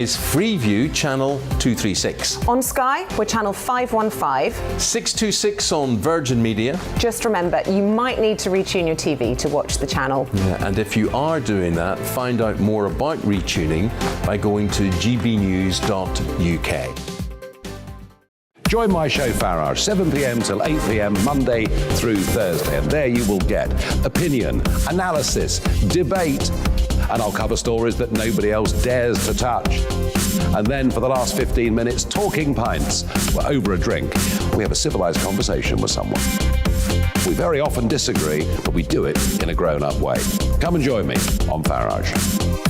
Is Freeview channel 236. On Sky, we're channel 515. 626 on Virgin Media. Just remember, you might need to retune your TV to watch the channel. Yeah, and if you are doing that, find out more about retuning by going to gbnews.uk. Join my show Farage, 7 p.m. till 8 p.m. Monday through Thursday, and there you will get opinion, analysis, debate, and I'll cover stories that nobody else dares to touch. And then for the last 15 minutes, talking pints. We're over a drink. We have a civilized conversation with someone. We very often disagree, but we do it in a grown-up way. Come and join me on Farage.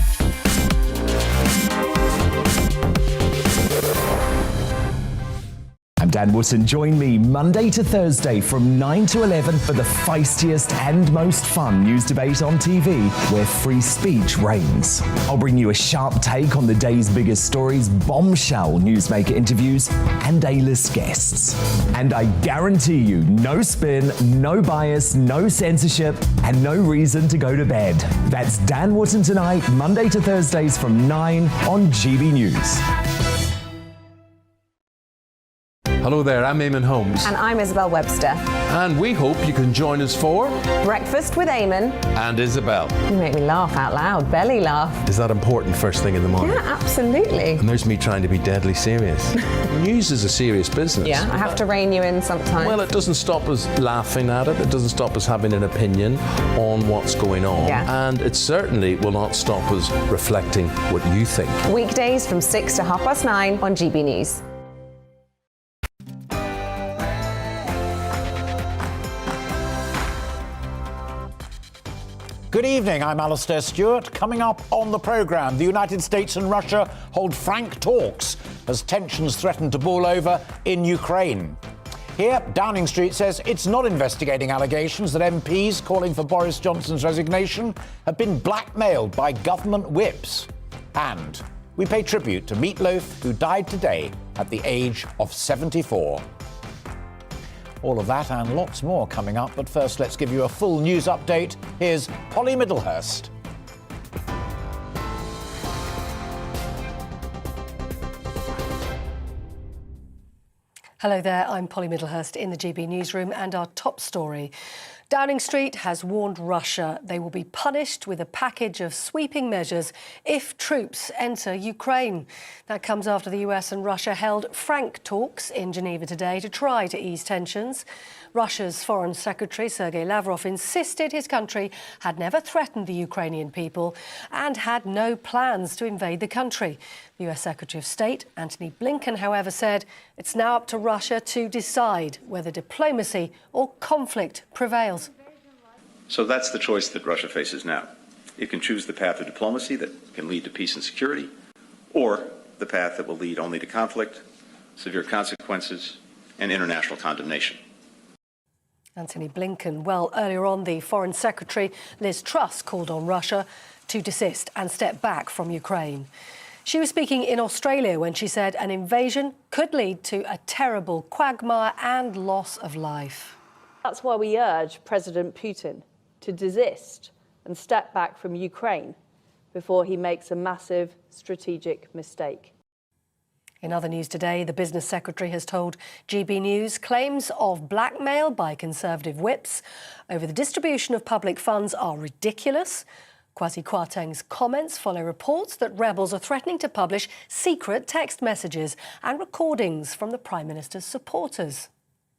I'm Dan Wootton. Join me Monday to Thursday from 9 to 11 for the feistiest and most fun news debate on TV, where free speech reigns. I'll bring you a sharp take on the day's biggest stories, bombshell newsmaker interviews, and A-list guests. And I guarantee you, no spin, no bias, no censorship, and no reason to go to bed. That's Dan Wootton tonight, Monday to Thursdays from 9 on GB News. Hello there, I'm Eamon Holmes. And I'm Isabel Webster. And we hope you can join us for Breakfast with Eamon and Isabel. You make me laugh out loud, belly laugh. Is that important first thing in the morning? Yeah, absolutely. And there's me trying to be deadly serious. News is a serious business. Yeah, I have to rein you in sometimes. Well, it doesn't stop us laughing at it. It doesn't stop us having an opinion on what's going on. Yeah. And it certainly will not stop us reflecting what you think. Weekdays from 6 to 9:30 on GB News. Good evening, I'm Alastair Stewart. Coming up on the programme, the United States and Russia hold frank talks as tensions threaten to boil over in Ukraine. Here, Downing Street says it's not investigating allegations that MPs calling for Boris Johnson's resignation have been blackmailed by government whips. And we pay tribute to Meatloaf, who died today at the age of 74. All of that and lots more coming up, but first let's give you a full news update. Here's Polly Middlehurst. Hello there, I'm Polly Middlehurst in the GB newsroom, and our top story. Downing Street has warned Russia they will be punished with a package of sweeping measures if troops enter Ukraine. That comes after the US and Russia held frank talks in Geneva today to try to ease tensions. Russia's Foreign Secretary Sergei Lavrov insisted his country had never threatened the Ukrainian people and had no plans to invade the country. The US Secretary of State, Antony Blinken, however, said it's now up to Russia to decide whether diplomacy or conflict prevails. So that's the choice that Russia faces now. It can choose the path of diplomacy that can lead to peace and security, or the path that will lead only to conflict, severe consequences, and international condemnation. Antony Blinken. Well, earlier on, the Foreign Secretary, Liz Truss, called on Russia to desist and step back from Ukraine. She was speaking in Australia when she said an invasion could lead to a terrible quagmire and loss of life. That's why we urge President Putin to desist and step back from Ukraine before he makes a massive strategic mistake. In other news today, the Business Secretary has told GB News claims of blackmail by Conservative whips over the distribution of public funds are ridiculous. Kwasi Kwarteng's comments follow reports that rebels are threatening to publish secret text messages and recordings from the Prime Minister's supporters.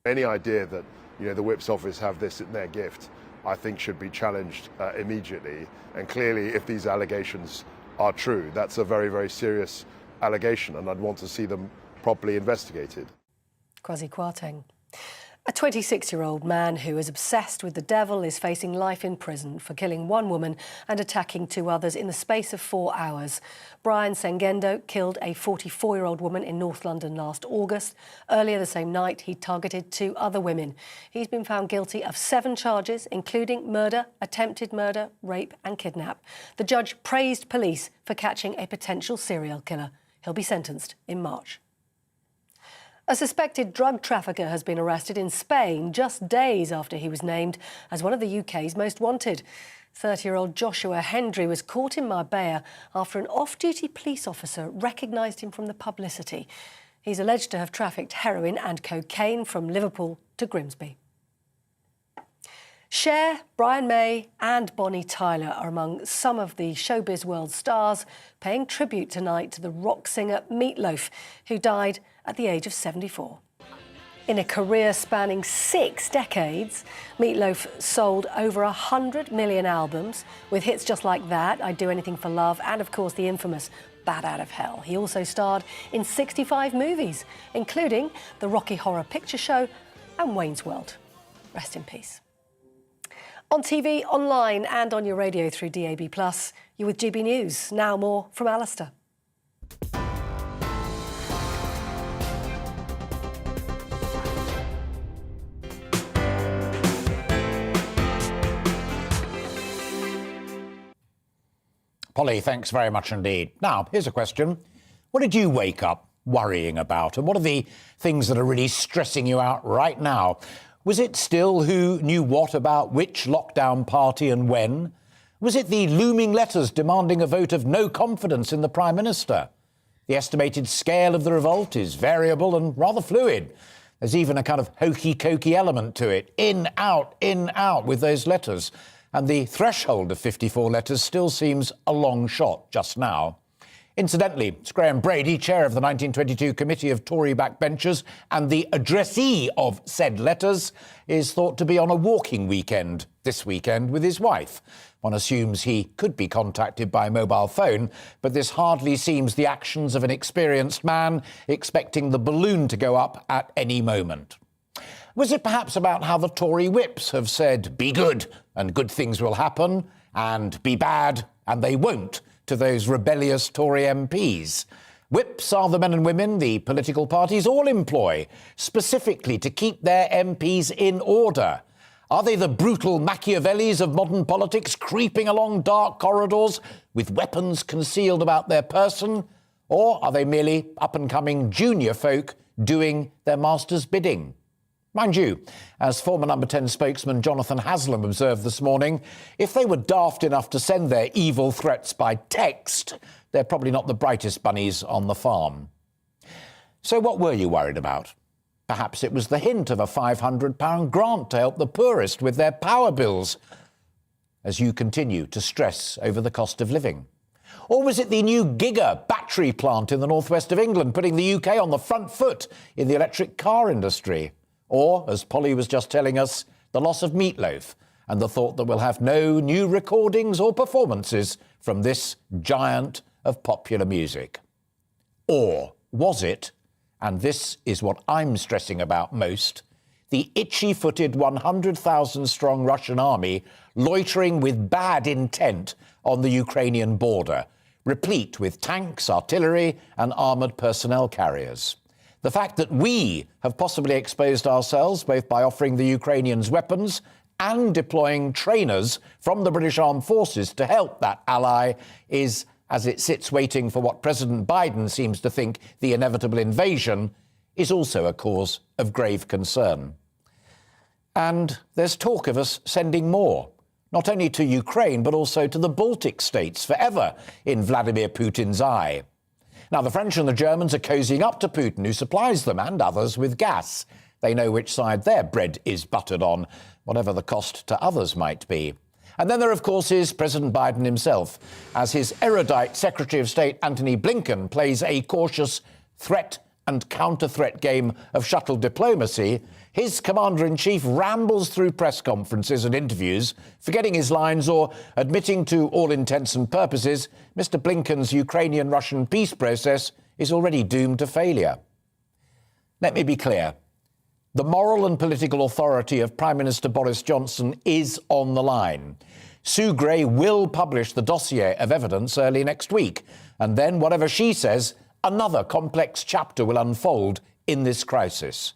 Any idea that the Whip's office have this in their gift, I think should be challenged immediately. And clearly, if these allegations are true, that's a very, very serious allegation, and I'd want to see them properly investigated. Kwasi Kwarteng. A 26-year-old man who is obsessed with the devil is facing life in prison for killing one woman and attacking two others in the space of 4 hours. Brian Sengendo killed a 44-year-old woman in North London last August. Earlier the same night, he targeted 2 other women. He's been found guilty of 7 charges, including murder, attempted murder, rape and kidnap. The judge praised police for catching a potential serial killer. He'll be sentenced in March. A suspected drug trafficker has been arrested in Spain just days after he was named as one of the UK's most wanted. 30-year-old Joshua Hendry was caught in Marbella after an off-duty police officer recognised him from the publicity. He's alleged to have trafficked heroin and cocaine from Liverpool to Grimsby. Cher, Brian May and Bonnie Tyler are among some of the showbiz world stars paying tribute tonight to the rock singer Meat Loaf, who died at the age of 74. In a career spanning 6 decades, Meat Loaf sold over 100 million albums, with hits just like that, I'd Do Anything for Love, and of course the infamous Bat Out of Hell. He also starred in 65 movies, including The Rocky Horror Picture Show and Wayne's World. Rest in peace. On TV, online and on your radio through DAB+, you're with GB News. Now more from Alastair. Polly, thanks very much indeed. Now, here's a question. What did you wake up worrying about? And what are the things that are really stressing you out right now? Was it still who knew what about which lockdown party and when? Was it the looming letters demanding a vote of no confidence in the Prime Minister? The estimated scale of the revolt is variable and rather fluid. There's even a kind of hokey-cokey element to it. In, out with those letters. And the threshold of 54 letters still seems a long shot just now. Incidentally, it's Graham Brady, chair of the 1922 Committee of Tory backbenchers and the addressee of said letters, is thought to be on a walking weekend this weekend with his wife. One assumes he could be contacted by mobile phone, but this hardly seems the actions of an experienced man expecting the balloon to go up at any moment. Was it perhaps about how the Tory whips have said, be good and good things will happen, and be bad and they won't, to those rebellious Tory MPs? Whips are the men and women the political parties all employ, specifically to keep their MPs in order. Are they the brutal Machiavellis of modern politics creeping along dark corridors with weapons concealed about their person? Or are they merely up-and-coming junior folk doing their master's bidding? Mind you, as former Number 10 spokesman Jonathan Haslam observed this morning, if they were daft enough to send their evil threats by text, they're probably not the brightest bunnies on the farm. So what were you worried about? Perhaps it was the hint of a £500 grant to help the poorest with their power bills, as you continue to stress over the cost of living. Or was it the new Giga battery plant in the northwest of England, putting the UK on the front foot in the electric car industry? Or, as Polly was just telling us, the loss of Meat Loaf and the thought that we'll have no new recordings or performances from this giant of popular music? Or was it, and this is what I'm stressing about most, the itchy-footed 100,000-strong Russian army loitering with bad intent on the Ukrainian border, replete with tanks, artillery and armoured personnel carriers? The fact that we have possibly exposed ourselves, both by offering the Ukrainians weapons and deploying trainers from the British Armed Forces to help that ally, is, as it sits waiting for what President Biden seems to think the inevitable invasion, is also a cause of grave concern. And there's talk of us sending more, not only to Ukraine, but also to the Baltic states, forever in Vladimir Putin's eye. Now, the French and the Germans are cozying up to Putin, who supplies them and others with gas. They know which side their bread is buttered on, whatever the cost to others might be. And then there, of course, is President Biden himself, as his erudite Secretary of State Antony Blinken plays a cautious threat and counter-threat game of shuttle diplomacy. His commander-in-chief rambles through press conferences and interviews, forgetting his lines or admitting to all intents and purposes Mr. Blinken's Ukrainian-Russian peace process is already doomed to failure. Let me be clear. The moral and political authority of Prime Minister Boris Johnson is on the line. Sue Gray will publish the dossier of evidence early next week, and then, whatever she says, another complex chapter will unfold in this crisis.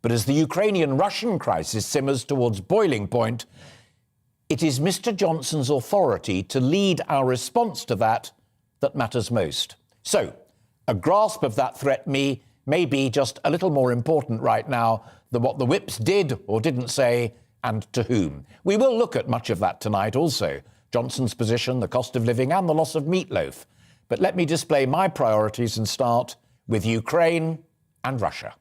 But as the Ukrainian-Russian crisis simmers towards boiling point, it is Mr. Johnson's authority to lead our response to that matters most. So, a grasp of that threat may may be just a little more important right now than what the whips did or didn't say and to whom. We will look at much of that tonight also. Johnson's position, the cost of living and the loss of meatloaf. But let me display my priorities and start with Ukraine and Russia.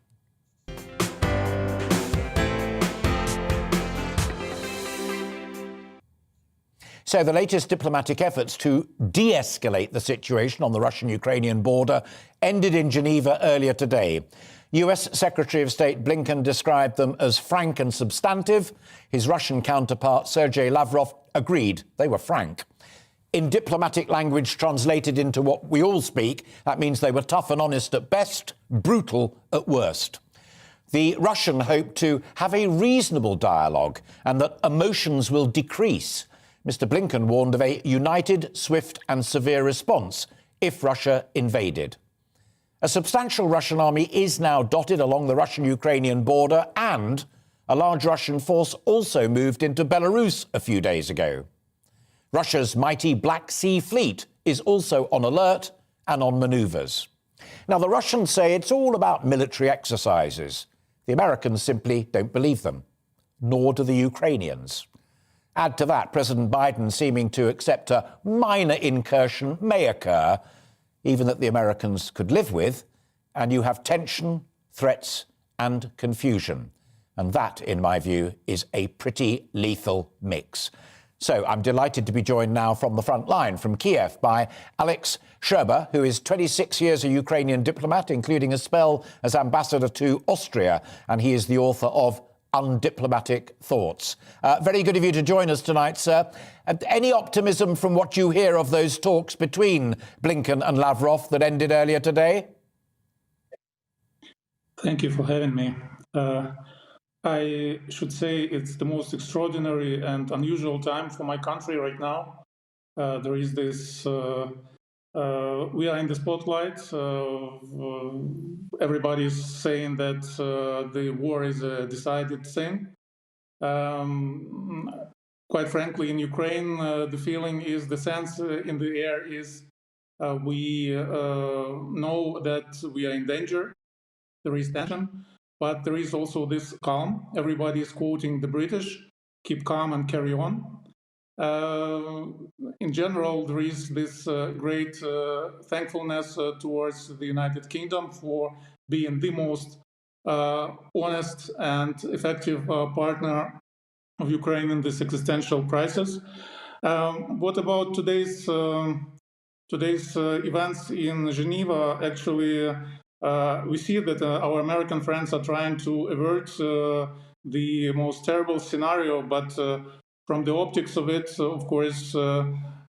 So the latest diplomatic efforts to de-escalate the situation on the Russian-Ukrainian border ended in Geneva earlier today. US Secretary of State Blinken described them as frank and substantive. His Russian counterpart, Sergei Lavrov, agreed they were frank. In diplomatic language translated into what we all speak, that means they were tough and honest at best, brutal at worst. The Russian hoped to have a reasonable dialogue and that emotions will decrease. Mr. Blinken warned of a united, swift and severe response if Russia invaded. A substantial Russian army is now dotted along the Russian-Ukrainian border, and a large Russian force also moved into Belarus a few days ago. Russia's mighty Black Sea Fleet is also on alert and on manoeuvres. Now, the Russians say it's all about military exercises. The Americans simply don't believe them, nor do the Ukrainians. Add to that President Biden seeming to accept a minor incursion may occur, even that the Americans could live with, and you have tension, threats and confusion. And that, in my view, is a pretty lethal mix. So I'm delighted to be joined now from the front line, from Kiev, by Alex Scherber, who is 26 years a Ukrainian diplomat, including a spell as ambassador to Austria, and he is the author of Undiplomatic Thoughts. Very good of you to join us tonight, sir. Any optimism from what you hear of those talks between Blinken and Lavrov that ended earlier today? Thank you for having me. I should say it's the most extraordinary and unusual time for my country right now. There is this, we are in the spotlight. Everybody's saying that the war is a decided thing. Quite frankly, in Ukraine, the feeling is, the sense in the air is we know that we are in danger. There is tension. But there is also this calm. Everybody is quoting the British, keep calm and carry on. In general, there is this great thankfulness towards the United Kingdom for being the most honest and effective partner of Ukraine in this existential crisis. What about today's events in Geneva? Actually, we see that our American friends are trying to avert the most terrible scenario, but from the optics of it, of course,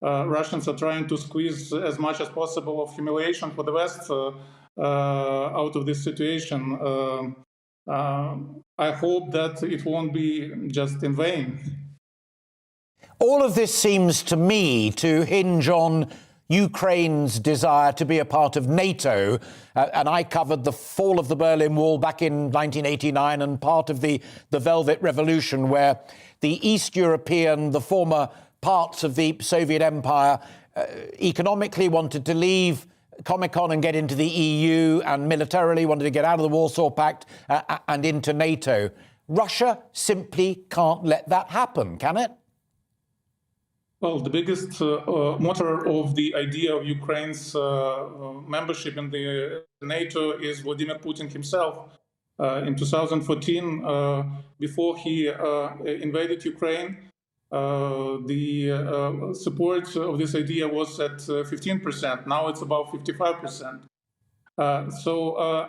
Russians are trying to squeeze as much as possible of humiliation for the West out of this situation. I hope that it won't be just in vain. All of this seems to me to hinge on Ukraine's desire to be a part of NATO, and I covered the fall of the Berlin Wall back in 1989 and part of the Velvet Revolution, where the East European, the former parts of the Soviet Empire, economically wanted to leave Comecon and get into the EU, and militarily wanted to get out of the Warsaw Pact and into NATO. Russia simply can't let that happen, can it? Well, the biggest motor of the idea of Ukraine's membership in the NATO is Vladimir Putin himself. In 2014, before he invaded Ukraine, the support of this idea was at 15%. Now it's about 55%. So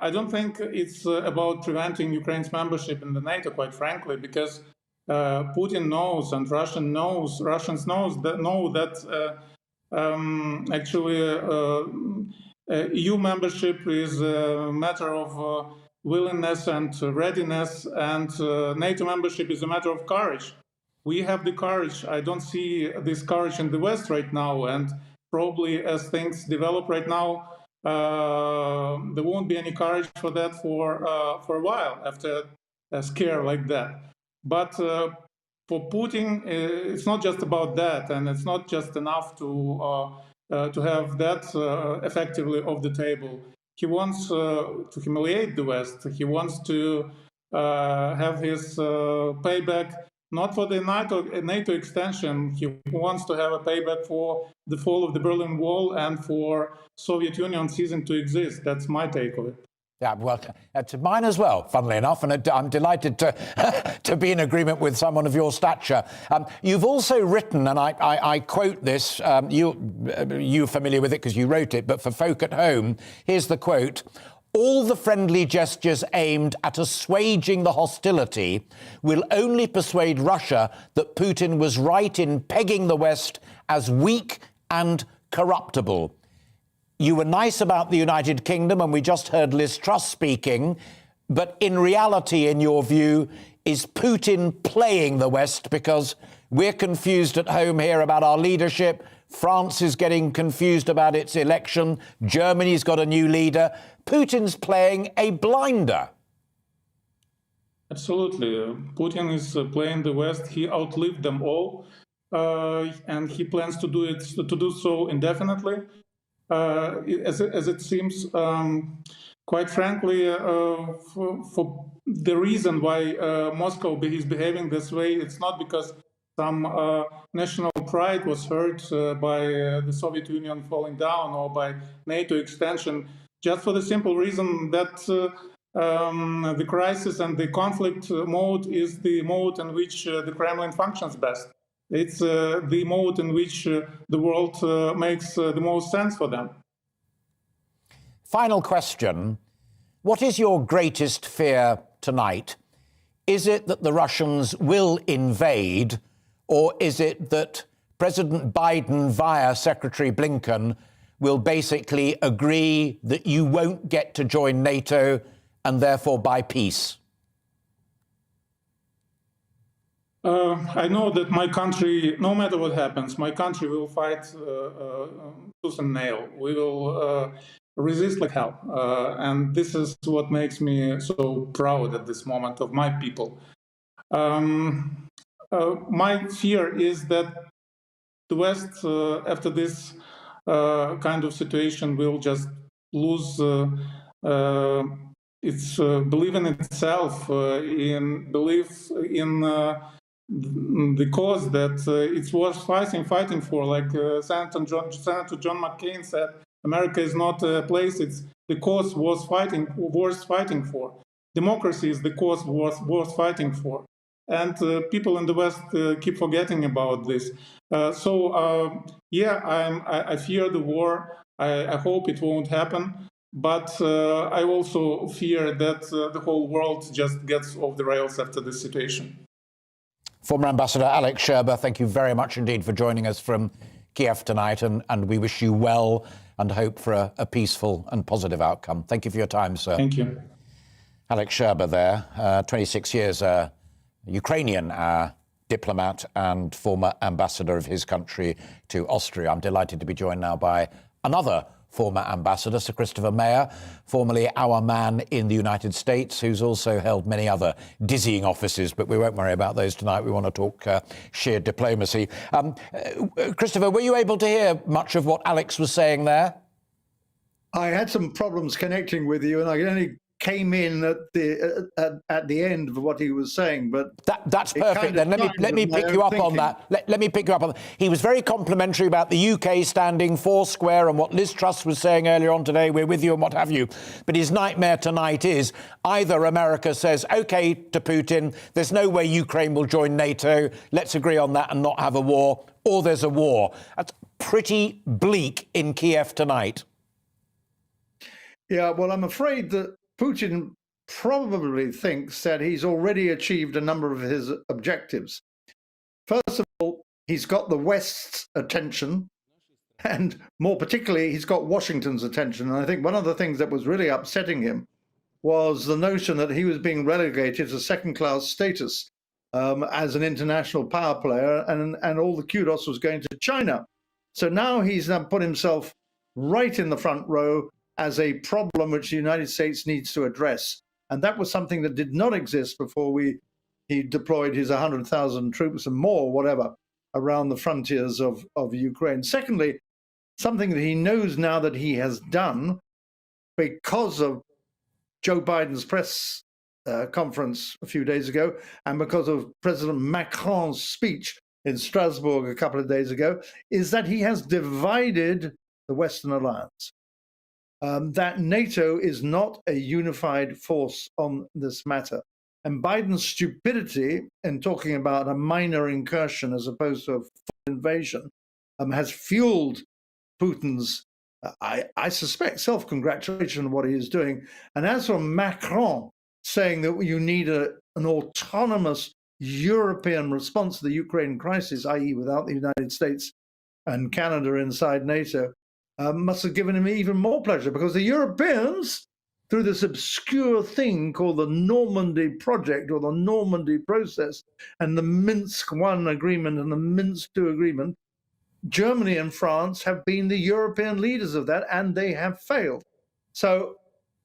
I don't think it's about preventing Ukraine's membership in the NATO, quite frankly, because Putin knows and Russians know that actually EU membership is a matter of willingness and readiness, and NATO membership is a matter of courage. We have the courage. I don't see this courage in the West right now, and probably as things develop right now, there won't be any courage for that for a while after a scare like that. But for Putin, it's not just about that, and it's not just enough to have that effectively off the table. He wants to humiliate the West. He wants to have his payback, not for the NATO extension. He wants to have a payback for the fall of the Berlin Wall and for Soviet Union ceasing to exist. That's my take of it. Yeah, well, that's mine as well, funnily enough, and I'm delighted to be in agreement with someone of your stature. You've also written, and I quote this, you're familiar with it because you wrote it, but for folk at home, here's the quote: "All the friendly gestures aimed at assuaging the hostility will only persuade Russia that Putin was right in pegging the West as weak and corruptible." You were nice about the United Kingdom, and we just heard Liz Truss speaking, but in reality, in your view, is Putin playing the West? Because we're confused at home here about our leadership. France is getting confused about its election. Germany's got a new leader. Putin's playing a blinder. Absolutely. Putin is playing the West. He outlived them all, and he plans to do so indefinitely. As it seems, quite frankly, for the reason why Moscow is behaving this way, it's not because some national pride was hurt by the Soviet Union falling down or by NATO extension, just for the simple reason that the crisis and the conflict mode is the mode in which the Kremlin functions best. It's the mode in which the world makes the most sense for them. Final question. What is your greatest fear tonight? Is it that the Russians will invade, or is it that President Biden, via Secretary Blinken, will basically agree that you won't get to join NATO and therefore buy peace? I know that my country, no matter what happens, my country will fight tooth and nail. We will resist like hell. And this is what makes me so proud at this moment of my people. My fear is that the West, after this kind of situation, will just lose its belief in itself, in belief in the cause that it was fighting for. Like Senator John McCain said, America is not a place, it's the cause worth fighting for. Democracy is the cause worth fighting for. And people in the West keep forgetting about this. I fear the war. I hope it won't happen. But I also fear that the whole world just gets off the rails after this situation. Former Ambassador Alex Scherber, thank you very much indeed for joining us from Kiev tonight, and we wish you well and hope for a peaceful and positive outcome. Thank you for your time, sir. Thank you. Alex Scherber there, 26 years, Ukrainian diplomat and former ambassador of his country to Austria. I'm delighted to be joined now by another former ambassador, Sir Christopher Mayer, formerly our man in the United States, who's also held many other dizzying offices, but we won't worry about those tonight. We want to talk sheer diplomacy. Christopher, were you able to hear much of what Alex was saying there? I had some problems connecting with you, and I only came in at the end of what he was saying, but that's perfect. Then let me pick you up on that. Let me pick you up on that. He was very complimentary about the UK standing four square and what Liz Truss was saying earlier on today. We're with you and what have you. But his nightmare tonight is either America says OK to Putin, there's no way Ukraine will join NATO, let's agree on that and not have a war, or there's a war. That's pretty bleak in Kiev tonight. Yeah, well, I'm afraid that Putin probably thinks that he's already achieved a number of his objectives. First of all, he's got the West's attention, and more particularly, he's got Washington's attention. And I think one of the things that was really upsetting him was the notion that he was being relegated to second-class status as an international power player, and all the kudos was going to China. So now he's put himself right in the front row as a problem which the United States needs to address. And that was something that did not exist before he deployed his 100,000 troops and more, whatever, around the frontiers of Ukraine. Secondly, something that he knows now that he has done because of Joe Biden's press conference a few days ago, and because of President Macron's speech in Strasbourg a couple of days ago, is that he has divided the Western alliance. That NATO is not a unified force on this matter. And Biden's stupidity in talking about a minor incursion as opposed to a full invasion has fueled Putin's, I suspect, self-congratulation on what he is doing. And as for Macron saying that you need an autonomous European response to the Ukraine crisis, i.e. without the United States and Canada inside NATO, must have given him even more pleasure, because the Europeans, through this obscure thing called the Normandy Project or the Normandy Process and the Minsk I agreement and the Minsk II agreement, Germany and France have been the European leaders of that, and they have failed. So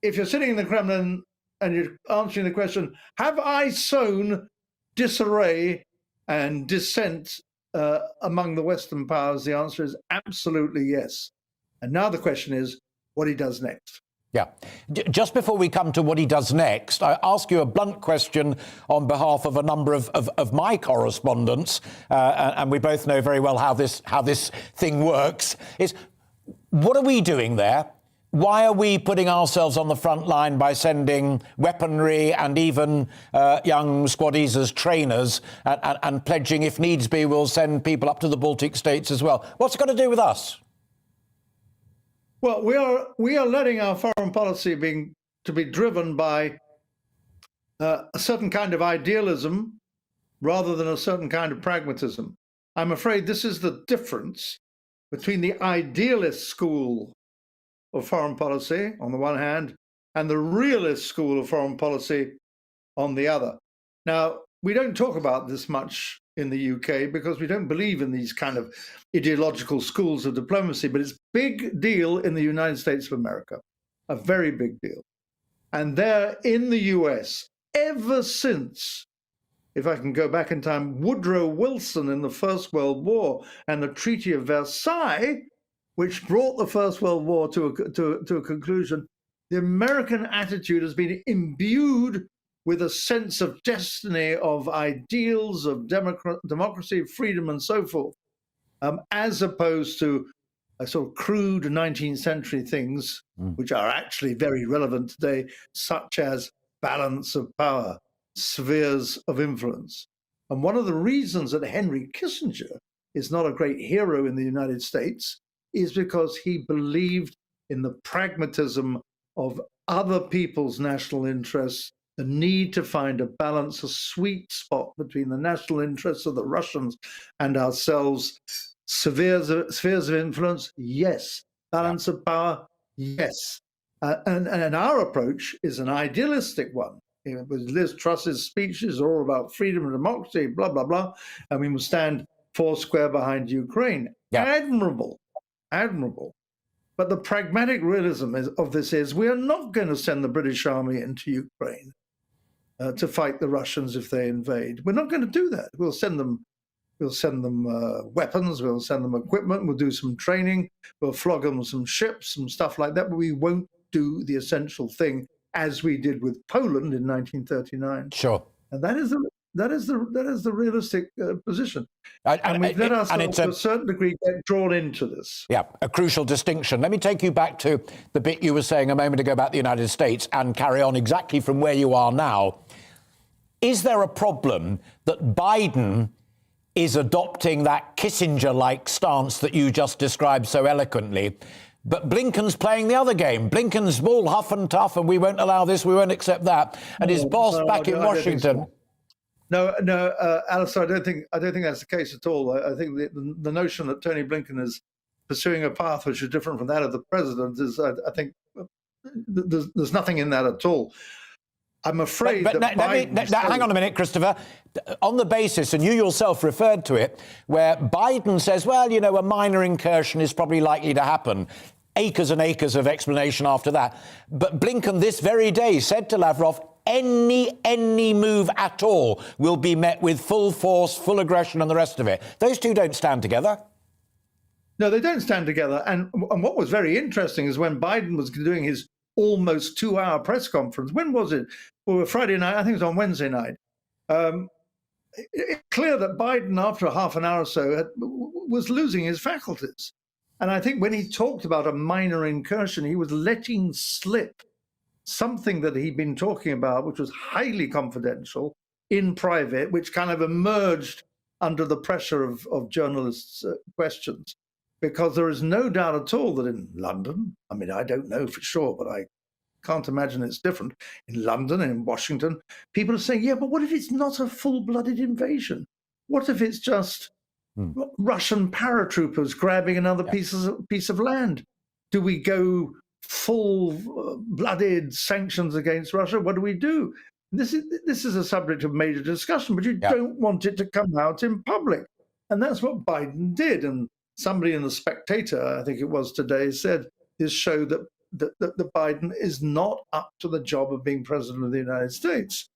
if you're sitting in the Kremlin and you're answering the question, have I sown disarray and dissent among the Western powers? The answer is absolutely yes. And now the question is what he does next. Yeah. Just before we come to what he does next, I ask you a blunt question on behalf of a number of my correspondents, and we both know very well how this thing works, is what are we doing there? Why are we putting ourselves on the front line by sending weaponry and even young squaddies as trainers and pledging, if needs be, we'll send people up to the Baltic states as well? What's it got to do with us? Well, we are letting our foreign policy be driven by a certain kind of idealism rather than a certain kind of pragmatism. I'm afraid this is the difference between the idealist school of foreign policy on the one hand and the realist school of foreign policy on the other. Now, we don't talk about this much in the UK because we don't believe in these kind of ideological schools of diplomacy, but it's a big deal in the United States of America, a very big deal. And there in the US, ever since, if I can go back in time, Woodrow Wilson in the First World War and the Treaty of Versailles, which brought the First World War to a conclusion, the American attitude has been imbued with a sense of destiny, of ideals, of democracy, freedom, and so forth, as opposed to a sort of crude 19th century things, which are actually very relevant today, such as balance of power, spheres of influence. And one of the reasons that Henry Kissinger is not a great hero in the United States is because he believed in the pragmatism of other people's national interests, the need to find a balance, a sweet spot between the national interests of the Russians and ourselves. Spheres of influence, yes. Balance of power, yes. And our approach is an idealistic one. With Liz Truss's speeches all about freedom and democracy, blah, blah, blah. And we must stand foursquare behind Ukraine. Yeah. Admirable. But the pragmatic realism of this is we are not going to send the British Army into Ukraine to fight the Russians if they invade. We're not going to do that. We'll send them weapons, we'll send them equipment, we'll do some training, we'll flog them some ships and stuff like that, but we won't do the essential thing as we did with Poland in 1939. Sure. And that is the realistic position. And we've let ourselves, to a certain degree, get drawn into this. Yeah, a crucial distinction. Let me take you back to the bit you were saying a moment ago about the United States and carry on exactly from where you are now. Is there a problem that Biden is adopting that Kissinger-like stance that you just described so eloquently, but Blinken's playing the other game? Blinken's all huff and tough, and we won't allow this, we won't accept that. And his boss back in Washington... No, Alastair, I don't think that's the case at all. I think the notion that Tony Blinken is pursuing a path which is different from that of the president is, I think, there's nothing in that at all. I'm afraid hang on a minute, Christopher. On the basis, and you yourself referred to it, where Biden says, well, you know, a minor incursion is probably likely to happen. Acres and acres of explanation after that. But Blinken this very day said to Lavrov, any move at all will be met with full force, full aggression and the rest of it. Those two don't stand together. No, they don't stand together. And what was very interesting is when Biden was doing his almost 2-hour press conference. When was it? Well, Friday night, I think it was on Wednesday night. It's clear that Biden, after half an hour or so, was losing his faculties. And I think when he talked about a minor incursion, he was letting slip something that he'd been talking about, which was highly confidential in private, which kind of emerged under the pressure of journalists' questions. Because there is no doubt at all that in London, I mean, I don't know for sure, but I can't imagine it's different. In London and in Washington, people are saying, yeah, but what if it's not a full-blooded invasion? What if it's just Russian paratroopers grabbing another piece of land? Do we go full-blooded sanctions against Russia? What do we do? This is a subject of major discussion, but you don't want it to come out in public. And that's what Biden did. And somebody in The Spectator, I think it was today, said this showed that Biden is not up to the job of being president of the United States.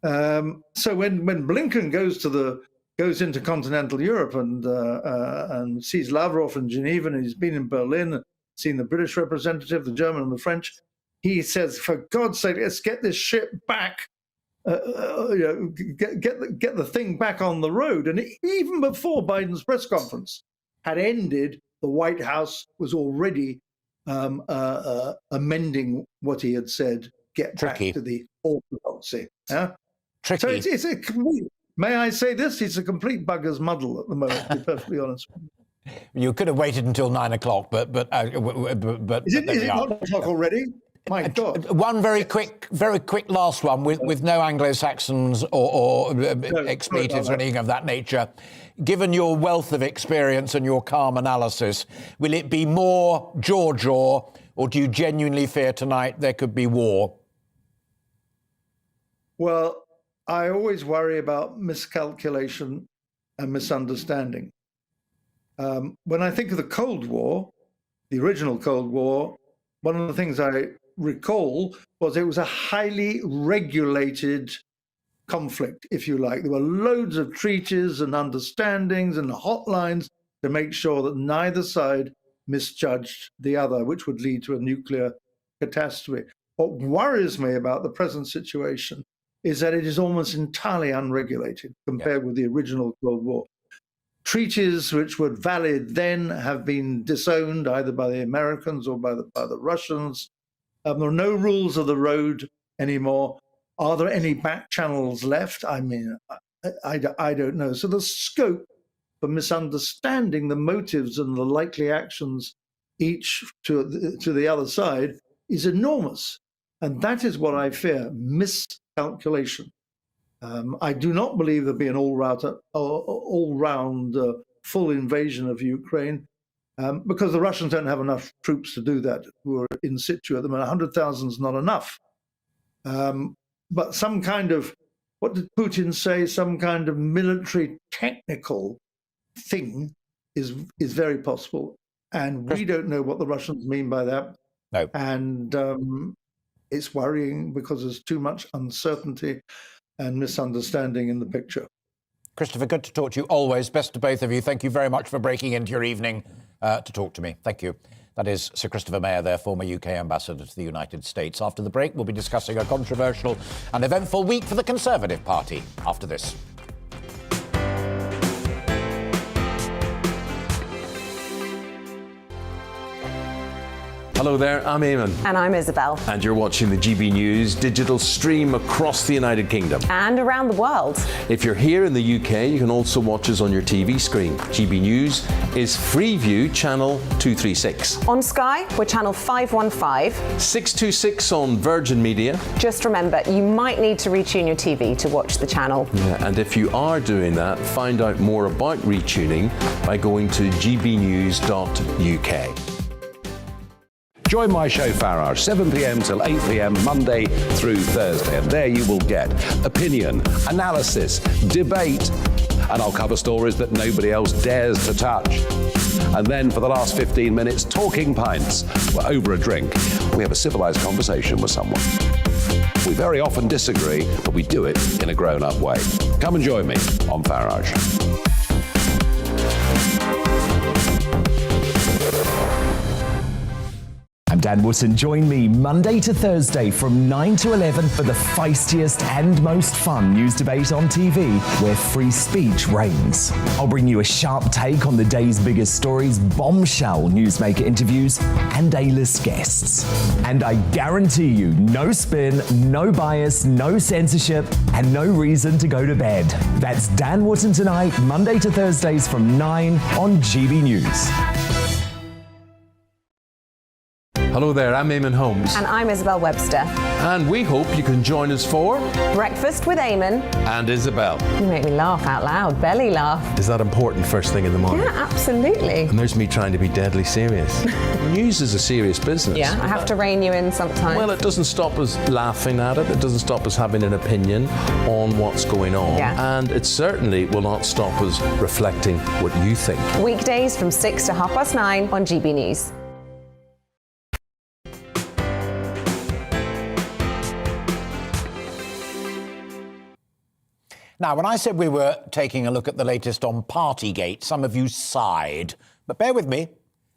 So when Blinken goes into continental Europe and sees Lavrov in Geneva, and he's been in Berlin, seen the British representative, the German and the French, he says, for God's sake, let's get this ship back, get the thing back on the road. And even before Biden's press conference had ended, the White House was already amending what he had said, get back to the orthodoxy. Yeah? Tricky. So it's a complete, may I say this? It's a complete bugger's muddle at the moment, to be perfectly honest. You could have waited until 9 o'clock, but Is it 9 o'clock already? My God. One very quick last one with no Anglo-Saxons or expletives or anything of that nature. Given your wealth of experience and your calm analysis, will it be more jaw-jaw, or do you genuinely fear tonight there could be war? Well, I always worry about miscalculation and misunderstanding. When I think of the Cold War, the original Cold War, one of the things I recall was it was a highly regulated conflict, if you like. There were loads of treaties and understandings and hotlines to make sure that neither side misjudged the other, which would lead to a nuclear catastrophe. What worries me about the present situation is that it is almost entirely unregulated compared with the original Cold War. Treaties which were valid then have been disowned either by the Americans or by the Russians. There are no rules of the road anymore. Are there any back channels left? I mean, I don't know. So the scope for misunderstanding the motives and the likely actions each to the other side is enormous. And that is what I fear, miscalculation. I do not believe there'll be an all-round full invasion of Ukraine because the Russians don't have enough troops to do that who are in situ at the moment. 100,000 is not enough. But some kind of, what did Putin say, some kind of military technical thing is very possible. And we don't know what the Russians mean by that. No. And it's worrying because there's too much uncertainty and misunderstanding in the picture. Christopher, good to talk to you always. Best to both of you. Thank you very much for breaking into your evening to talk to me. Thank you. That is Sir Christopher Mayer, their former UK ambassador to the United States. After the break, we'll be discussing a controversial and eventful week for the Conservative Party. After this. Hello there, I'm Eamon. And I'm Isabel. And you're watching the GB News digital stream across the United Kingdom. And around the world. If you're here in the UK, you can also watch us on your TV screen. GB News is Freeview channel 236. On Sky, we're channel 515. 626 on Virgin Media. Just remember, you might need to retune your TV to watch the channel. Yeah, and if you are doing that, find out more about retuning by going to gbnews.uk. Join my show Farage, 7 p.m. till 8 p.m. Monday through Thursday. And there you will get opinion, analysis, debate, and I'll cover stories that nobody else dares to touch. And then for the last 15 minutes, talking pints. We're over a drink. We have a civilized conversation with someone. We very often disagree, but we do it in a grown-up way. Come and join me on Farage. I'm Dan Wootton. Join me Monday to Thursday from 9 to 11 for the feistiest and most fun news debate on TV, where free speech reigns. I'll bring you a sharp take on the day's biggest stories, bombshell newsmaker interviews, and A-list guests. And I guarantee you, no spin, no bias, no censorship, and no reason to go to bed. That's Dan Wootton Tonight, Monday to Thursdays from 9 on GB News. Hello there, I'm Eamon Holmes. And I'm Isabel Webster. And we hope you can join us for Breakfast with Eamon. And Isabel. You make me laugh out loud, belly laugh. Is that important first thing in the morning? Yeah, absolutely. And there's me trying to be deadly serious. News is a serious business. Yeah, I have to rein you in sometimes. Well, it doesn't stop us laughing at it. It doesn't stop us having an opinion on what's going on. Yeah. And it certainly will not stop us reflecting what you think. Weekdays from 6 to 9:30 on GB News. Now, when I said we were taking a look at the latest on Partygate, some of you sighed. But bear with me.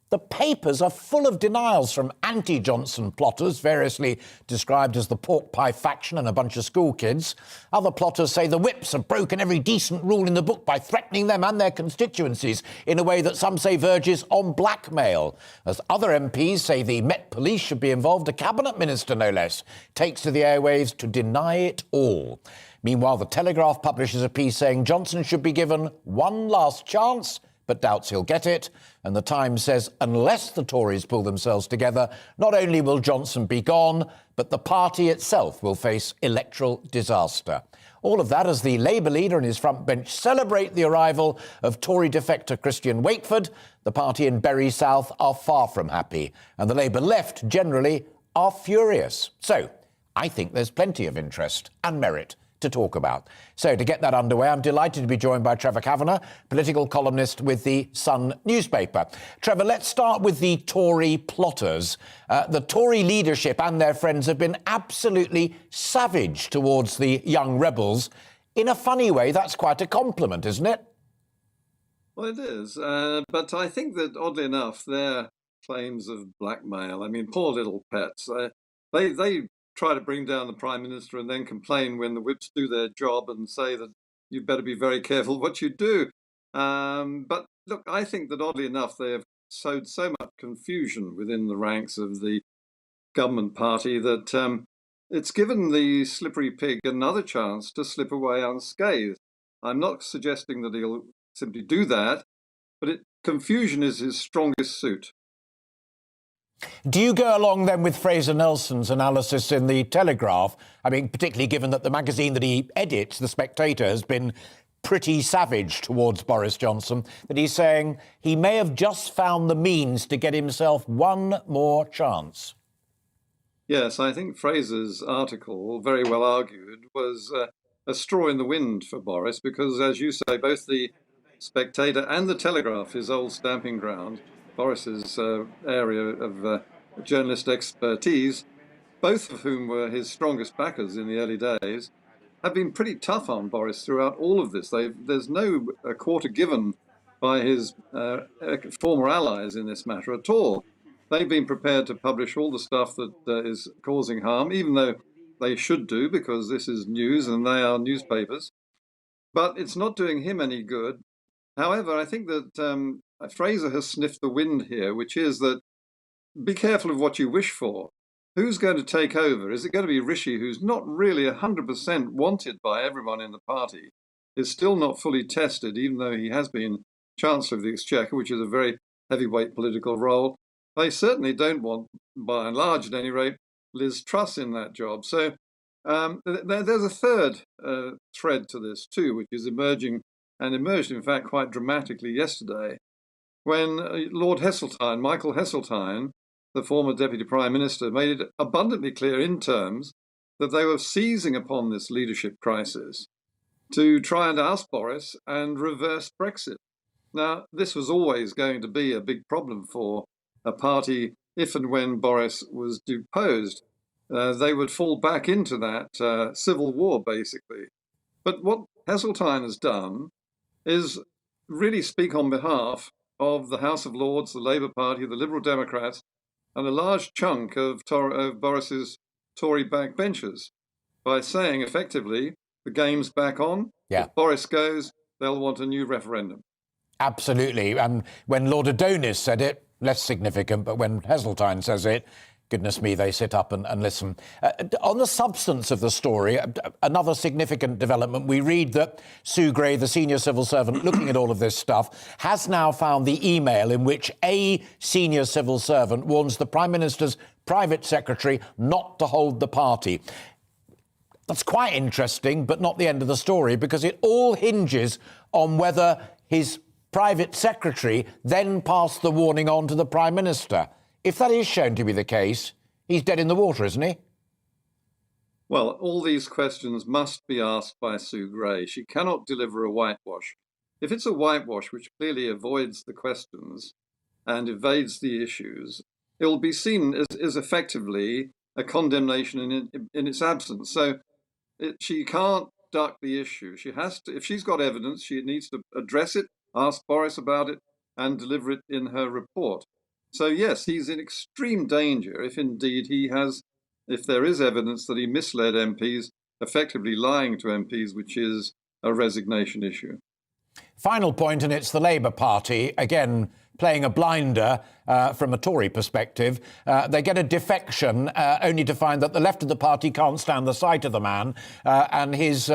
The papers are full of denials from anti-Johnson plotters, variously described as the pork pie faction and a bunch of school kids. Other plotters say the whips have broken every decent rule in the book by threatening them and their constituencies in a way that some say verges on blackmail. As other MPs say the Met Police should be involved, a cabinet minister, no less, takes to the airwaves to deny it all. Meanwhile, the Telegraph publishes a piece saying Johnson should be given one last chance, but doubts he'll get it. And the Times says unless the Tories pull themselves together, not only will Johnson be gone, but the party itself will face electoral disaster. All of that as the Labour leader and his front bench celebrate the arrival of Tory defector Christian Wakeford. The party in Bury South are far from happy, and the Labour left generally are furious. So I think there's plenty of interest and merit to talk about. So to get that underway, I'm delighted to be joined by Trevor Kavanagh, political columnist with the Sun newspaper. Trevor, let's start with the Tory plotters. The Tory leadership and their friends have been absolutely savage towards the young rebels. In a funny way, that's quite a compliment, isn't it? Well, it is. But I think that, oddly enough, their claims of blackmail, I mean, poor little pets, they try to bring down the Prime Minister and then complain when the whips do their job and say that you better be very careful what you do. But look, I think that oddly enough, they have sowed so much confusion within the ranks of the government party that it's given the slippery pig another chance to slip away unscathed. I'm not suggesting that he'll simply do that, but confusion is his strongest suit. Do you go along then with Fraser Nelson's analysis in the Telegraph? I mean, particularly given that the magazine that he edits, The Spectator, has been pretty savage towards Boris Johnson, that he's saying he may have just found the means to get himself one more chance. Yes, I think Fraser's article, very well argued, was a straw in the wind for Boris because, as you say, both the Spectator and the Telegraph, his old stamping ground, Boris's area of journalist expertise, both of whom were his strongest backers in the early days, have been pretty tough on Boris throughout all of this. There's no quarter given by his former allies in this matter at all. They've been prepared to publish all the stuff that is causing harm, even though they should do, because this is news and they are newspapers. But it's not doing him any good. However, I think that Fraser has sniffed the wind here, which is that be careful of what you wish for. Who's going to take over? Is it going to be Rishi, who's not really 100% wanted by everyone in the party, is still not fully tested, even though he has been Chancellor of the Exchequer, which is a very heavyweight political role. They certainly don't want, by and large at any rate, Liz Truss in that job. So there's a third thread to this too, which is emerging, and emerged in fact quite dramatically yesterday, when Lord Heseltine, Michael Heseltine, the former Deputy Prime Minister, made it abundantly clear in terms that they were seizing upon this leadership crisis to try and oust Boris and reverse Brexit. Now, this was always going to be a big problem for a party if and when Boris was deposed. They would fall back into that civil war, basically. But what Heseltine has done is really speak on behalf of the House of Lords, the Labour Party, the Liberal Democrats, and a large chunk of Boris's Tory backbenchers by saying effectively the game's back on. Yeah. If Boris goes, they'll want a new referendum. Absolutely. And when Lord Adonis said it, less significant, but when Heseltine says it, goodness me, they sit up and listen. On the substance of the story, another significant development, we read that Sue Gray, the senior civil servant looking at all of this stuff, has now found the email in which a senior civil servant warns the Prime Minister's private secretary not to hold the party. That's quite interesting, but not the end of the story, because it all hinges on whether his private secretary then passed the warning on to the Prime Minister. If that is shown to be the case, he's dead in the water, isn't he? Well, all these questions must be asked by Sue Gray. She cannot deliver a whitewash. If it's a whitewash which clearly avoids the questions and evades the issues, it will be seen as effectively a condemnation in its absence. So she can't duck the issue. She has to, if she's got evidence, she needs to address it, ask Boris about it, and deliver it in her report. So yes, he's in extreme danger if indeed if there is evidence that he misled MPs, effectively lying to MPs, which is a resignation issue. Final point, and it's the Labour Party, again, playing a blinder from a Tory perspective. They get a defection only to find that the left of the party can't stand the sight of the man, and his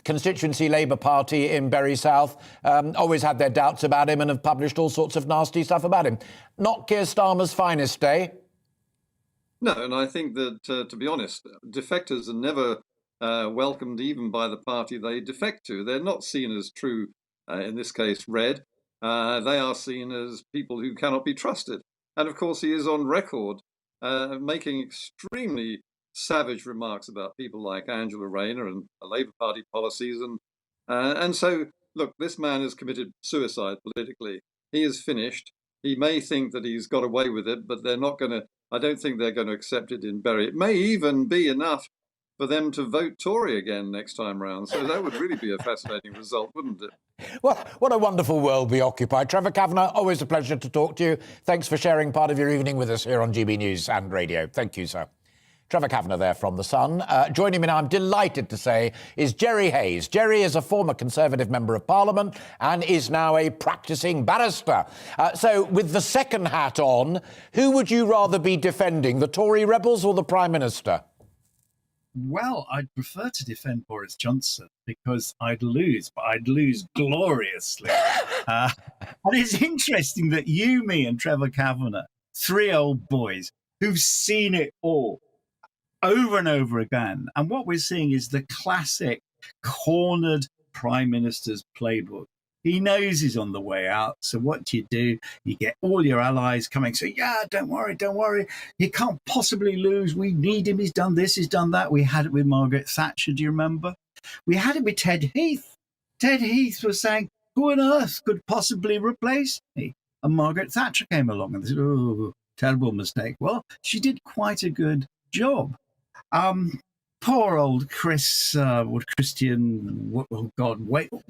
constituency Labour Party in Bury South always had their doubts about him and have published all sorts of nasty stuff about him. Not Keir Starmer's finest day. No, and I think that, to be honest, defectors are never welcomed even by the party they defect to. They're not seen as true, in this case, red. They are seen as people who cannot be trusted. And of course, he is on record making extremely savage remarks about people like Angela Rayner and the Labour Party policies. And so, look, this man has committed suicide politically. He is finished. He may think that he's got away with it, but they're not going to, I don't think they're going to accept it in Bury. It may even be enough for them to vote Tory again next time round. So that would really be a fascinating result, wouldn't it? Well, what a wonderful world we occupy. Trevor Kavanagh, always a pleasure to talk to you. Thanks for sharing part of your evening with us here on GB News and Radio. Thank you, sir. Trevor Kavanagh there from The Sun. Joining me now, I'm delighted to say, is Jerry Hayes. Jerry is a former Conservative Member of Parliament and is now a practising barrister. So with the second hat on, who would you rather be defending, the Tory rebels or the Prime Minister? Well, I'd prefer to defend Boris Johnson because I'd lose, but I'd lose gloriously. And it's interesting that you, me and Trevor Kavanagh, three old boys who've seen it all over and over again. And what we're seeing is the classic cornered Prime Minister's playbook. He knows he's on the way out. So what do? You get all your allies coming, say, yeah, don't worry. He can't possibly lose. We need him. He's done this, he's done that. We had it with Margaret Thatcher, do you remember? We had it with Ted Heath. Ted Heath was saying, who on earth could possibly replace me? And Margaret Thatcher came along and they said, oh, terrible mistake. Well, she did quite a good job. Poor old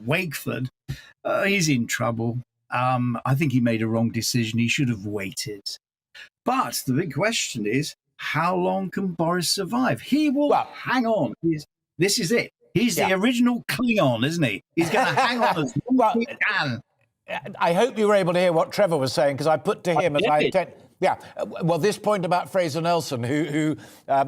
Wakeford, he's in trouble. I think he made a wrong decision. He should have waited. But the big question is, how long can Boris survive? He will hang on. This is it. He's the original Klingon, isn't he? He's going to hang on as long as he can. I hope you were able to hear what Trevor was saying, because I put to him, well, this point about Fraser Nelson, who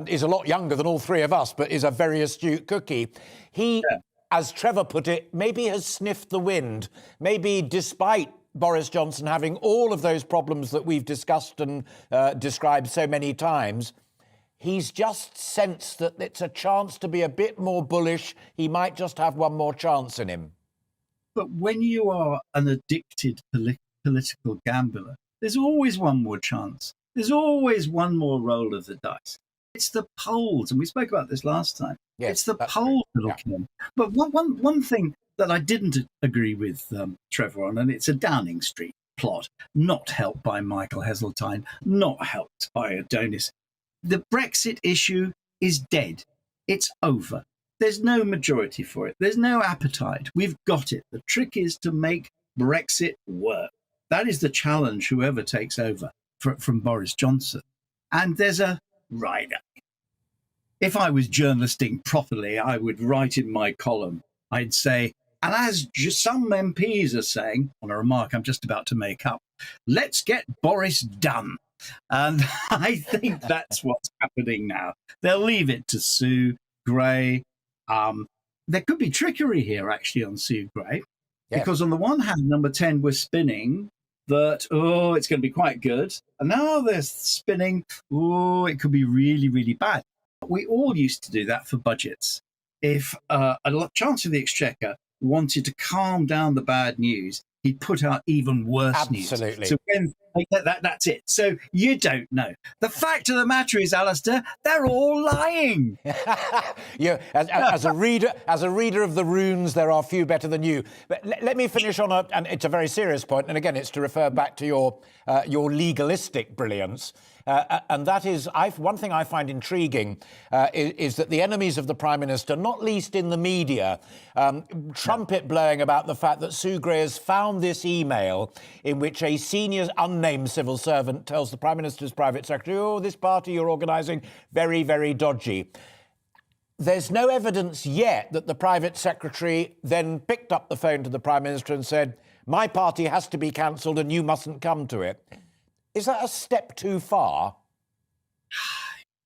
is a lot younger than all three of us, but is a very astute cookie. He, as Trevor put it, maybe has sniffed the wind. Maybe despite Boris Johnson having all of those problems that we've discussed and described so many times, he's just sensed that it's a chance to be a bit more bullish. He might just have one more chance in him. But when you are an addicted political gambler, there's always one more chance. There's always one more roll of the dice. It's the polls, and we spoke about this last time. Yes, it's the polls that will kill him. But one thing that I didn't agree with Trevor on, and it's a Downing Street plot, not helped by Michael Heseltine, not helped by Adonis. The Brexit issue is dead. It's over. There's no majority for it. There's no appetite. We've got it. The trick is to make Brexit work. That is the challenge, whoever takes over. from Boris Johnson. And there's if I was journalisting properly, I would write in my column, I'd say, and as some MPs are saying, on a remark I'm just about to make up, let's get Boris done. And I think that's what's happening now. They'll leave it to Sue Gray. There could be trickery here, actually, on Sue Gray, because on the one hand, Number 10 was spinning that, it's going to be quite good. And now they're spinning, it could be really, really bad. We all used to do that for budgets. If a Chancellor of the Exchequer wanted to calm down the bad news, he'd put out even worse news. Absolutely. So when that's it. So you don't know. The fact of the matter is, Alastair, they're all lying. As a reader of the runes, there are few better than you. But let me finish on and it's a very serious point, and again, it's to refer back to your legalistic brilliance. And that is, one thing I find intriguing is that the enemies of the Prime Minister, not least in the media, trumpet blowing about the fact that Sue Gray has found this email in which a senior unnamed civil servant tells the Prime Minister's private secretary, this party you're organising, very, very dodgy. There's no evidence yet that the private secretary then picked up the phone to the Prime Minister and said, my party has to be cancelled and you mustn't come to it. Is that a step too far?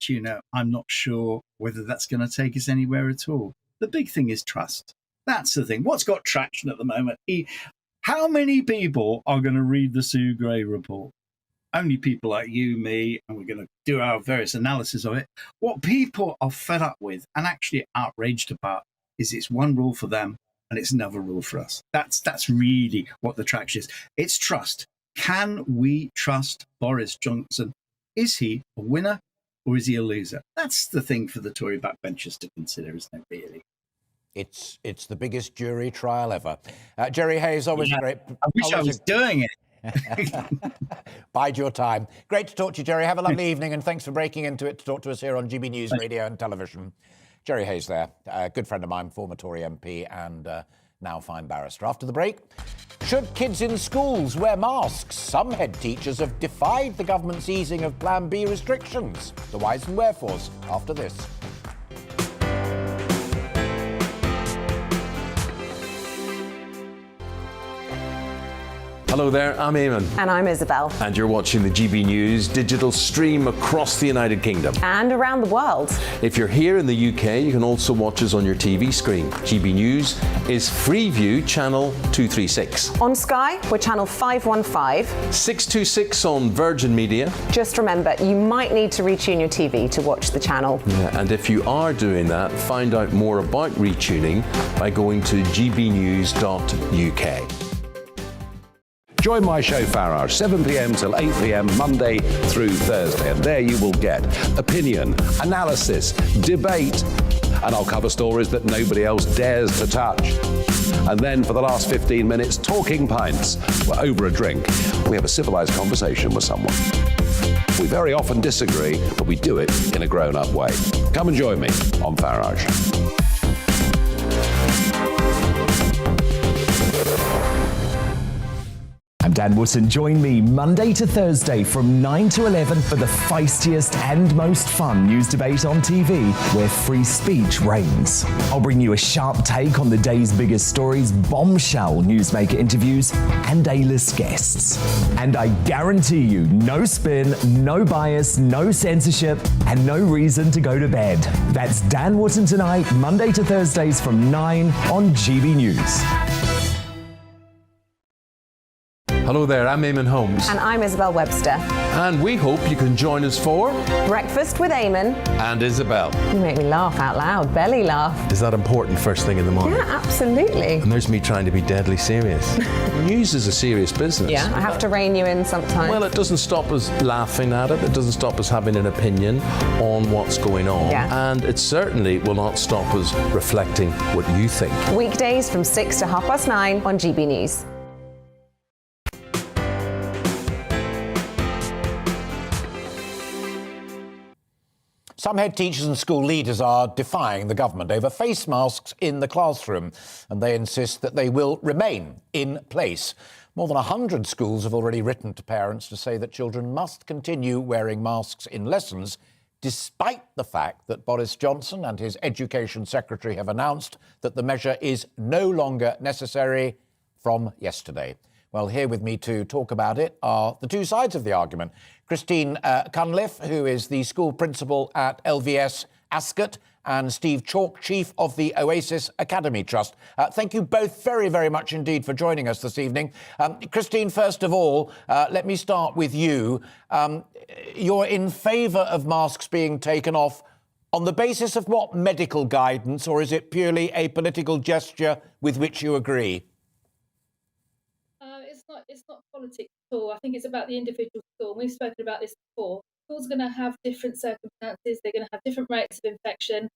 Do you know, I'm not sure whether that's going to take us anywhere at all. The big thing is trust. That's the thing. What's got traction at the moment? How many people are going to read the Sue Gray report? Only people like you, me, and we're going to do our various analysis of it. What people are fed up with and actually outraged about is it's one rule for them and it's another rule for us. That's really what the traction is. It's trust. Can we trust Boris Johnson? Is he a winner or is he a loser? That's the thing for the Tory backbenchers to consider, isn't it, really? It's the biggest jury trial ever. Jerry Hayes, always great. I wish I was doing it. Bide your time. Great to talk to you, Jerry. Have a lovely evening, and thanks for breaking into it to talk to us here on GB News Radio and Television. Jerry Hayes there, a good friend of mine, former Tory MP and now fine barrister. After the break, should kids in schools wear masks? Some head teachers have defied the government's easing of Plan B restrictions. The whys and wherefores after this. Hello there, I'm Eamon. And I'm Isabel. And you're watching the GB News digital stream across the United Kingdom. And around the world. If you're here in the UK, you can also watch us on your TV screen. GB News is Freeview channel 236. On Sky, we're channel 515. 626 on Virgin Media. Just remember, you might need to retune your TV to watch the channel. Yeah, and if you are doing that, find out more about retuning by going to gbnews.uk. Join my show Farage, 7 p.m. till 8 p.m. Monday through Thursday. And there you will get opinion, analysis, debate, and I'll cover stories that nobody else dares to touch. And then for the last 15 minutes, talking pints. We're over a drink. We have a civilized conversation with someone. We very often disagree, but we do it in a grown-up way. Come and join me on Farage. I'm Dan Wootton. Join me Monday to Thursday from 9 to 11 for the feistiest and most fun news debate on TV, where free speech reigns. I'll bring you a sharp take on the day's biggest stories, bombshell newsmaker interviews, and A-list guests. And I guarantee you, no spin, no bias, no censorship, and no reason to go to bed. That's Dan Wootton tonight, Monday to Thursdays from 9 on GB News. Hello there, I'm Eamon Holmes. And I'm Isabel Webster. And we hope you can join us for Breakfast with Eamon. And Isabel. You make me laugh out loud, belly laugh. Is that important first thing in the morning? Yeah, absolutely. And there's me trying to be deadly serious. News is a serious business. Yeah, I have to rein you in sometimes. Well, it doesn't stop us laughing at it. It doesn't stop us having an opinion on what's going on. Yeah. And it certainly will not stop us reflecting what you think. Weekdays from 6 to 9:30 on GB News. Some head teachers and school leaders are defying the government over face masks in the classroom, and they insist that they will remain in place. More than 100 schools have already written to parents to say that children must continue wearing masks in lessons, despite the fact that Boris Johnson and his Education Secretary have announced that the measure is no longer necessary from yesterday. Well, here with me to talk about it are the two sides of the argument. Christine Cunliffe, who is the school principal at LVS Ascot, and Steve Chalk, Chief of the Oasis Academy Trust. Thank you both very, very much indeed for joining us this evening. Christine, first of all, let me start with you. You're in favour of masks being taken off on the basis of what medical guidance, or is it purely a political gesture with which you agree? It's not politics at all. I think it's about the individual school. We've spoken about this before. Schools are going to have different circumstances. They're going to have different rates of infection.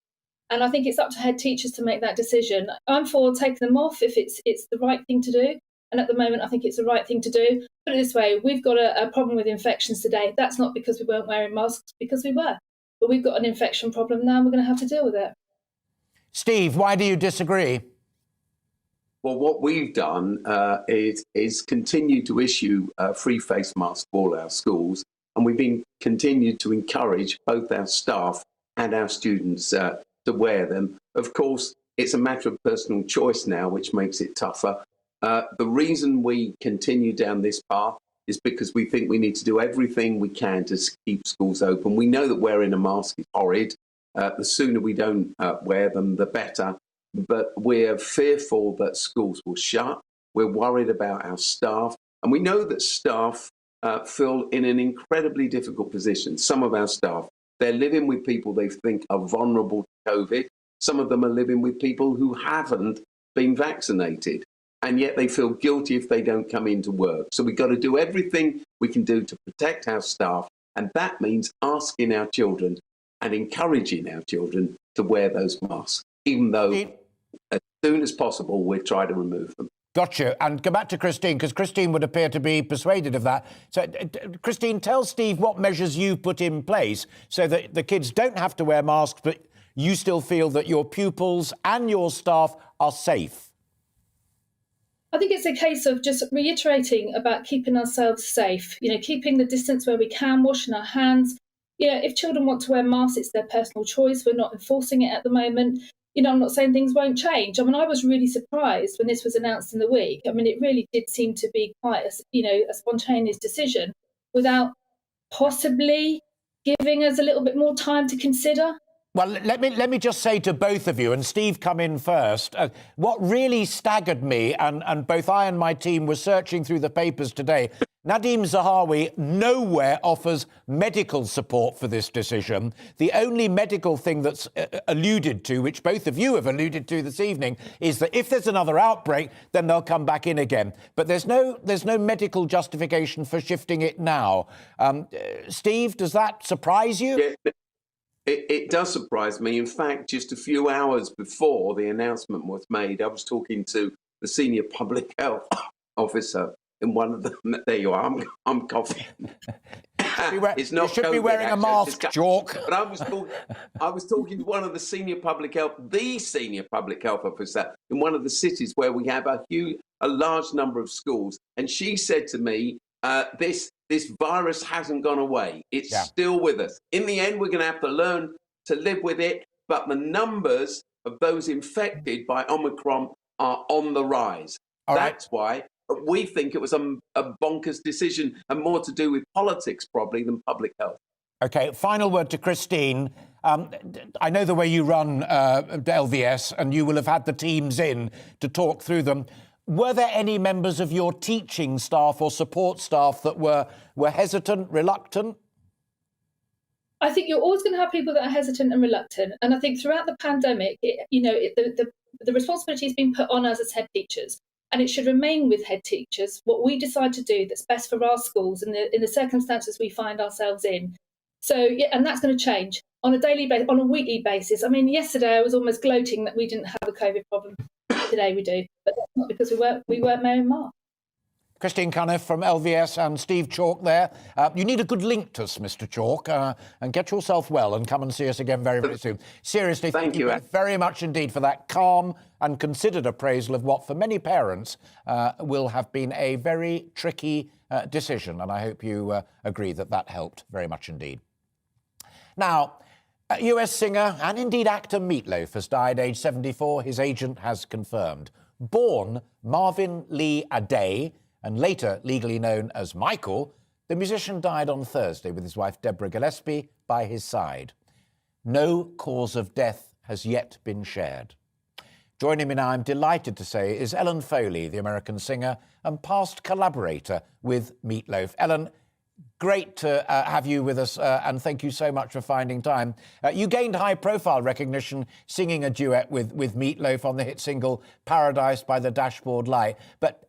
And I think it's up to head teachers to make that decision. I'm for taking them off if it's the right thing to do. And at the moment, I think it's the right thing to do. Put it this way, we've got a problem with infections today. That's not because we weren't wearing masks, because we were. But we've got an infection problem now and we're going to have to deal with it. Steve, why do you disagree? Well, what we've done is continue to issue free face masks for all our schools. And we've been continued to encourage both our staff and our students to wear them. Of course, it's a matter of personal choice now, which makes it tougher. The reason we continue down this path is because we think we need to do everything we can to keep schools open. We know that wearing a mask is horrid. The sooner we don't wear them, the better. But we're fearful that schools will shut. We're worried about our staff. And we know that staff feel in an incredibly difficult position. Some of our staff, they're living with people they think are vulnerable to COVID. Some of them are living with people who haven't been vaccinated. And yet they feel guilty if they don't come into work. So we've got to do everything we can do to protect our staff. And that means asking our children and encouraging our children to wear those masks, even though as soon as possible we'll try to remove them. Gotcha. And go back to Christine, because Christine would appear to be persuaded of that. So, Christine, tell Steve what measures you've put in place so that the kids don't have to wear masks, but you still feel that your pupils and your staff are safe. I think it's a case of just reiterating about keeping ourselves safe, keeping the distance where we can, washing our hands. If children want to wear masks, it's their personal choice. We're not enforcing it at the moment. I'm not saying things won't change. I was really surprised when this was announced in the week. It really did seem to be quite a spontaneous decision without possibly giving us a little bit more time to consider. Well, let me just say to both of you, and Steve, come in first, what really staggered me, and both I and my team were searching through the papers today, Nadeem Zahawi nowhere offers medical support for this decision. The only medical thing that's alluded to, which both of you have alluded to this evening, is that if there's another outbreak, then they'll come back in again. But there's no medical justification for shifting it now. Steve, does that surprise you? Yeah. It does surprise me. In fact, just a few hours before the announcement was made, I was talking to the senior public health officer in one of them. There you are. I'm coughing. It's not. You should be wearing a mask, Chalk. But I was talking to one of the senior public health officer in one of the cities where we have a large number of schools, and she said to me, this virus hasn't gone away. It's still with us. In the end, we're going to have to learn to live with it. But the numbers of those infected by Omicron are on the rise. That's why we think it was a bonkers decision and more to do with politics probably than public health. OK, final word to Christine. I know the way you run LVS, and you will have had the teams in to talk through them. Were there any members of your teaching staff or support staff that were hesitant, reluctant? I think you're always going to have people that are hesitant and reluctant. And I think throughout the pandemic, the responsibility has been put on us as head teachers. And it should remain with head teachers, what we decide to do that's best for our schools and in the circumstances we find ourselves in. So, and that's going to change on a daily basis, on a weekly basis. Yesterday I was almost gloating that we didn't have a COVID problem. Today we do, but that's not because we weren't wearing masks. Christine Cunniff from LVS and Steve Chalk there. You need a good link to us, Mr. Chalk, and get yourself well and come and see us again very, very soon. Seriously, thank you both very much indeed for that calm and considered appraisal of what for many parents will have been a very tricky decision. And I hope you agree that that helped very much indeed. Now, US singer and indeed actor Meat Loaf has died aged 74, his agent has confirmed. Born Marvin Lee Aday, and later legally known as Michael, the musician died on Thursday with his wife Deborah Gillespie by his side. No cause of death has yet been shared. Joining me now, I'm delighted to say, is Ellen Foley, the American singer and past collaborator with Meat Loaf. Ellen, great to have you with us, and thank you so much for finding time. You gained high-profile recognition singing a duet with Meat Loaf on the hit single Paradise by the Dashboard Light. But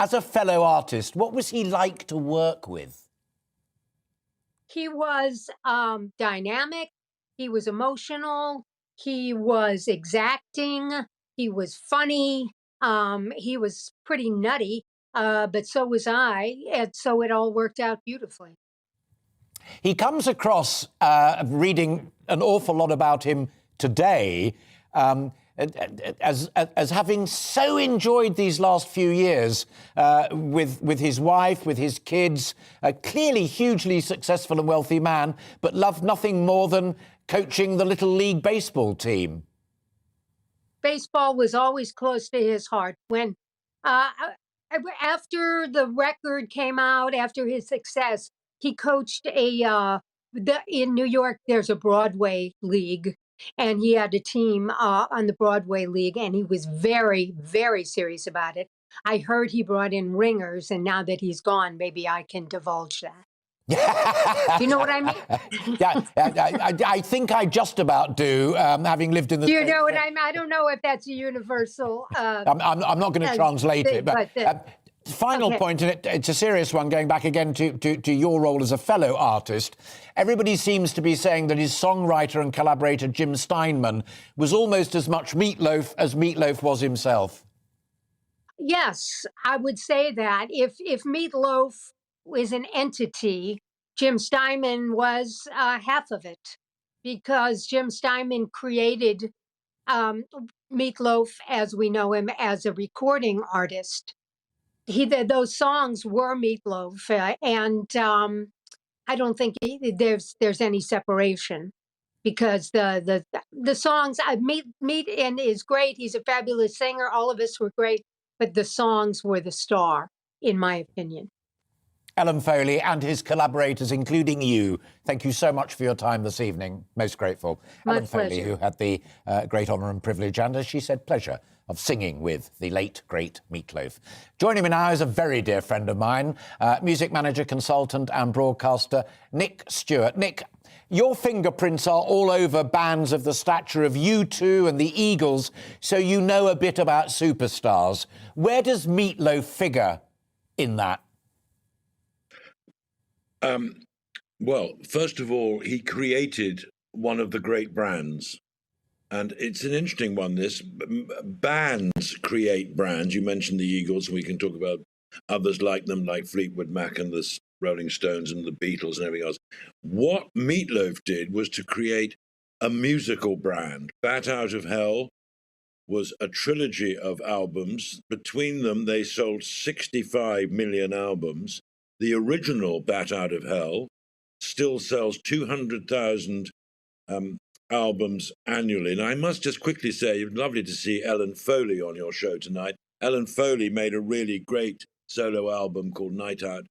as a fellow artist, what was he like to work with? He was dynamic. He was emotional. He was exacting. He was funny. He was pretty nutty, but so was I. And so it all worked out beautifully. He comes across, reading an awful lot about him today, as having so enjoyed these last few years with his wife, with his kids, clearly hugely successful and wealthy man, but loved nothing more than coaching the Little League baseball team. Baseball was always close to his heart. When after the record came out, after his success, he coached in New York, there's a Broadway league, and he had a team on the Broadway league, and he was very, very serious about it. I heard he brought in ringers, and now that he's gone, maybe I can divulge that. Do you know what I mean? Yeah, I think I just about do, having lived in the... Do you know what I mean? I don't know if that's a universal... I'm not going to translate it, but... Final point, and it's a serious one, going back again to your role as a fellow artist. Everybody seems to be saying that his songwriter and collaborator Jim Steinman was almost as much Meat Loaf as Meat Loaf was himself. Yes, I would say that. If Meat Loaf was an entity, Jim Steinman was half of it, because Jim Steinman created Meat Loaf as we know him as a recording artist. Those songs were Meat Loaf, and I don't think there's any separation, because the songs Meat is great. He's a fabulous singer. All of us were great, but the songs were the star, in my opinion. Ellen Foley and his collaborators, including you, thank you so much for your time this evening. Most grateful. My Ellen Foley, pleasure. who had the great honour and privilege, and as she said, pleasure of singing with the late, great Meat Loaf. Joining me now is a very dear friend of mine, music manager, consultant and broadcaster, Nick Stewart. Nick, your fingerprints are all over bands of the stature of U2 and the Eagles, so you know a bit about superstars. Where does Meat Loaf figure in that? Well, first of all, he created one of the great brands. And it's an interesting one, this. Bands create brands. You mentioned the Eagles, and we can talk about others like them, like Fleetwood Mac and the Rolling Stones and the Beatles and everything else. What Meat Loaf did was to create a musical brand. Bat Out of Hell was a trilogy of albums. Between them, they sold 65 million albums. The original Bat Out of Hell still sells 200,000 albums annually. And I must just quickly say, it's lovely to see Ellen Foley on your show tonight. Ellen Foley made a really great solo album called Night Out,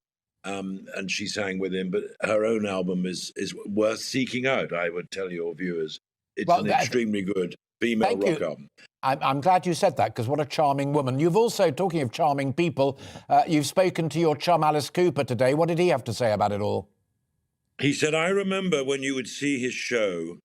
and she sang with him, but her own album is worth seeking out, I would tell your viewers. It's an extremely good female rock album. I'm glad you said that, because what a charming woman. You've also, talking of charming people, you've spoken to your chum Alice Cooper today. What did he have to say about it all? He said, I remember when you would see his show,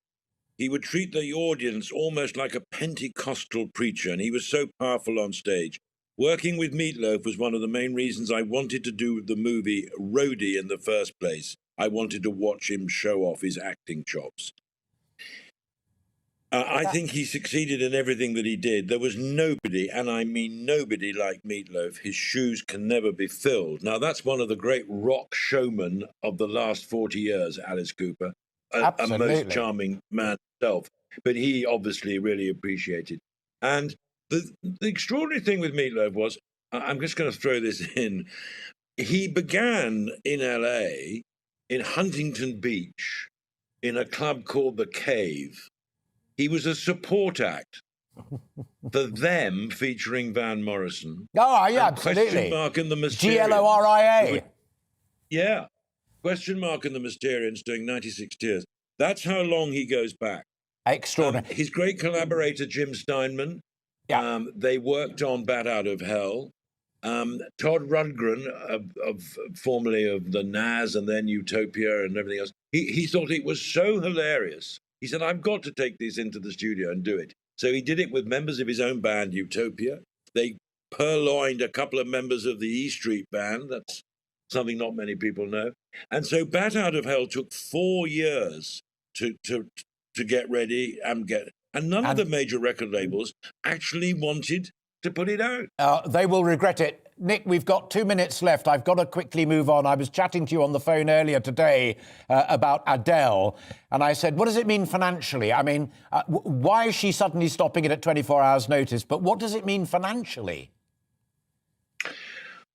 he would treat the audience almost like a Pentecostal preacher, and he was so powerful on stage. Working with Meat Loaf was one of the main reasons I wanted to do the movie Roadie in the first place. I wanted to watch him show off his acting chops. I think he succeeded in everything that he did. There was nobody, and I mean nobody, like Meatloaf. His shoes can never be filled. Now, that's one of the great rock showmen of the last 40 years, Alice Cooper. A most charming man himself. But he obviously really appreciated. And the extraordinary thing with Meatloaf was, I'm just going to throw this in, he began in LA, in Huntington Beach, in a club called The Cave. He was a support act for Them, featuring Van Morrison. Oh, yeah, Question absolutely. Mark and the Mysterians. Gloria. Yeah. Question Mark and the Mysterians doing 96 Tears. That's how long he goes back. Extraordinary. His great collaborator, Jim Steinman. They worked on Bat Out of Hell. Todd Rundgren, formerly of the Nas and then Utopia and everything else, he thought it was so hilarious. He said, I've got to take this into the studio and do it. So he did it with members of his own band, Utopia. They purloined a couple of members of the E Street Band. That's something not many people know. And so Bat Out of Hell took 4 years to get ready and none of the major record labels actually wanted to put it out. They will regret it. Nick, we've got 2 minutes left. I've got to quickly move on. I was chatting to you on the phone earlier today about Adele, and I said, what does it mean financially? I mean, why is she suddenly stopping it at 24 hours' notice? But what does it mean financially?